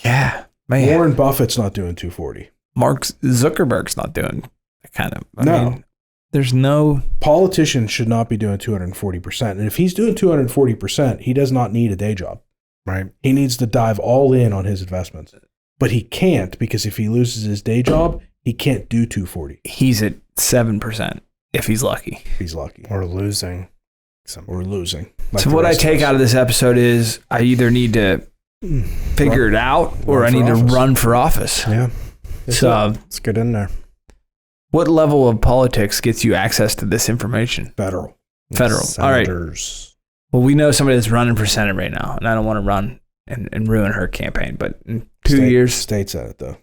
Yeah, man. Warren Buffett's not doing 240. Mark Zuckerberg's not doing that kind of. I no. mean, there's no. Politicians should not be doing 240%. And if he's doing 240%, he does not need a day job. Right. He needs to dive all in on his investments. But he can't, because if he loses his day job, he can't do 240. He's at 7% if he's lucky. He's lucky. Or losing. Like so what I take out of this episode is I either need to figure it out or I need to run for office. Yeah. So let's get in there. What level of politics gets you access to this information? Federal. Senators. All right. Well, we know somebody that's running for Senate right now, and I don't want to run and ruin her campaign, but in 2 years. State Senate, though.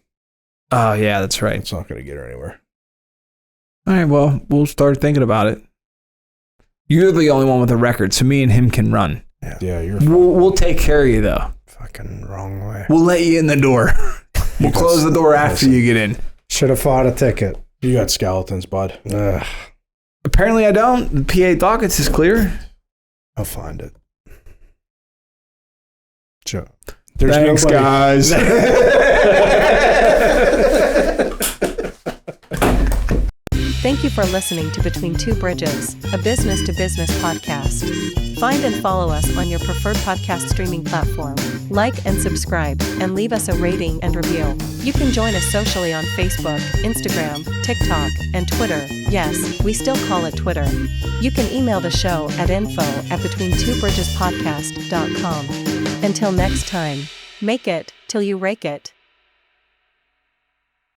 Oh, yeah, that's right. It's not going to get her anywhere. All right, well, we'll start thinking about it. You're the only one with a record, so me and him can run. Yeah, we'll take care of you, though. Fucking wrong way. We'll let you in the door. We'll close the door after you get in. Should have fought a ticket. You got skeletons, bud. Ugh. Apparently I don't. The PA dockets is clear. I'll find it. Sure. Thanks, guys. Thank you for listening to Between Two Bridges, a business-to-business podcast. Find and follow us on your preferred podcast streaming platform. Like and subscribe, and leave us a rating and review. You can join us socially on Facebook, Instagram, TikTok, and Twitter. Yes, we still call it Twitter. You can email the show at info@betweentwobridgespodcast.com. Until next time, make it till you rake it.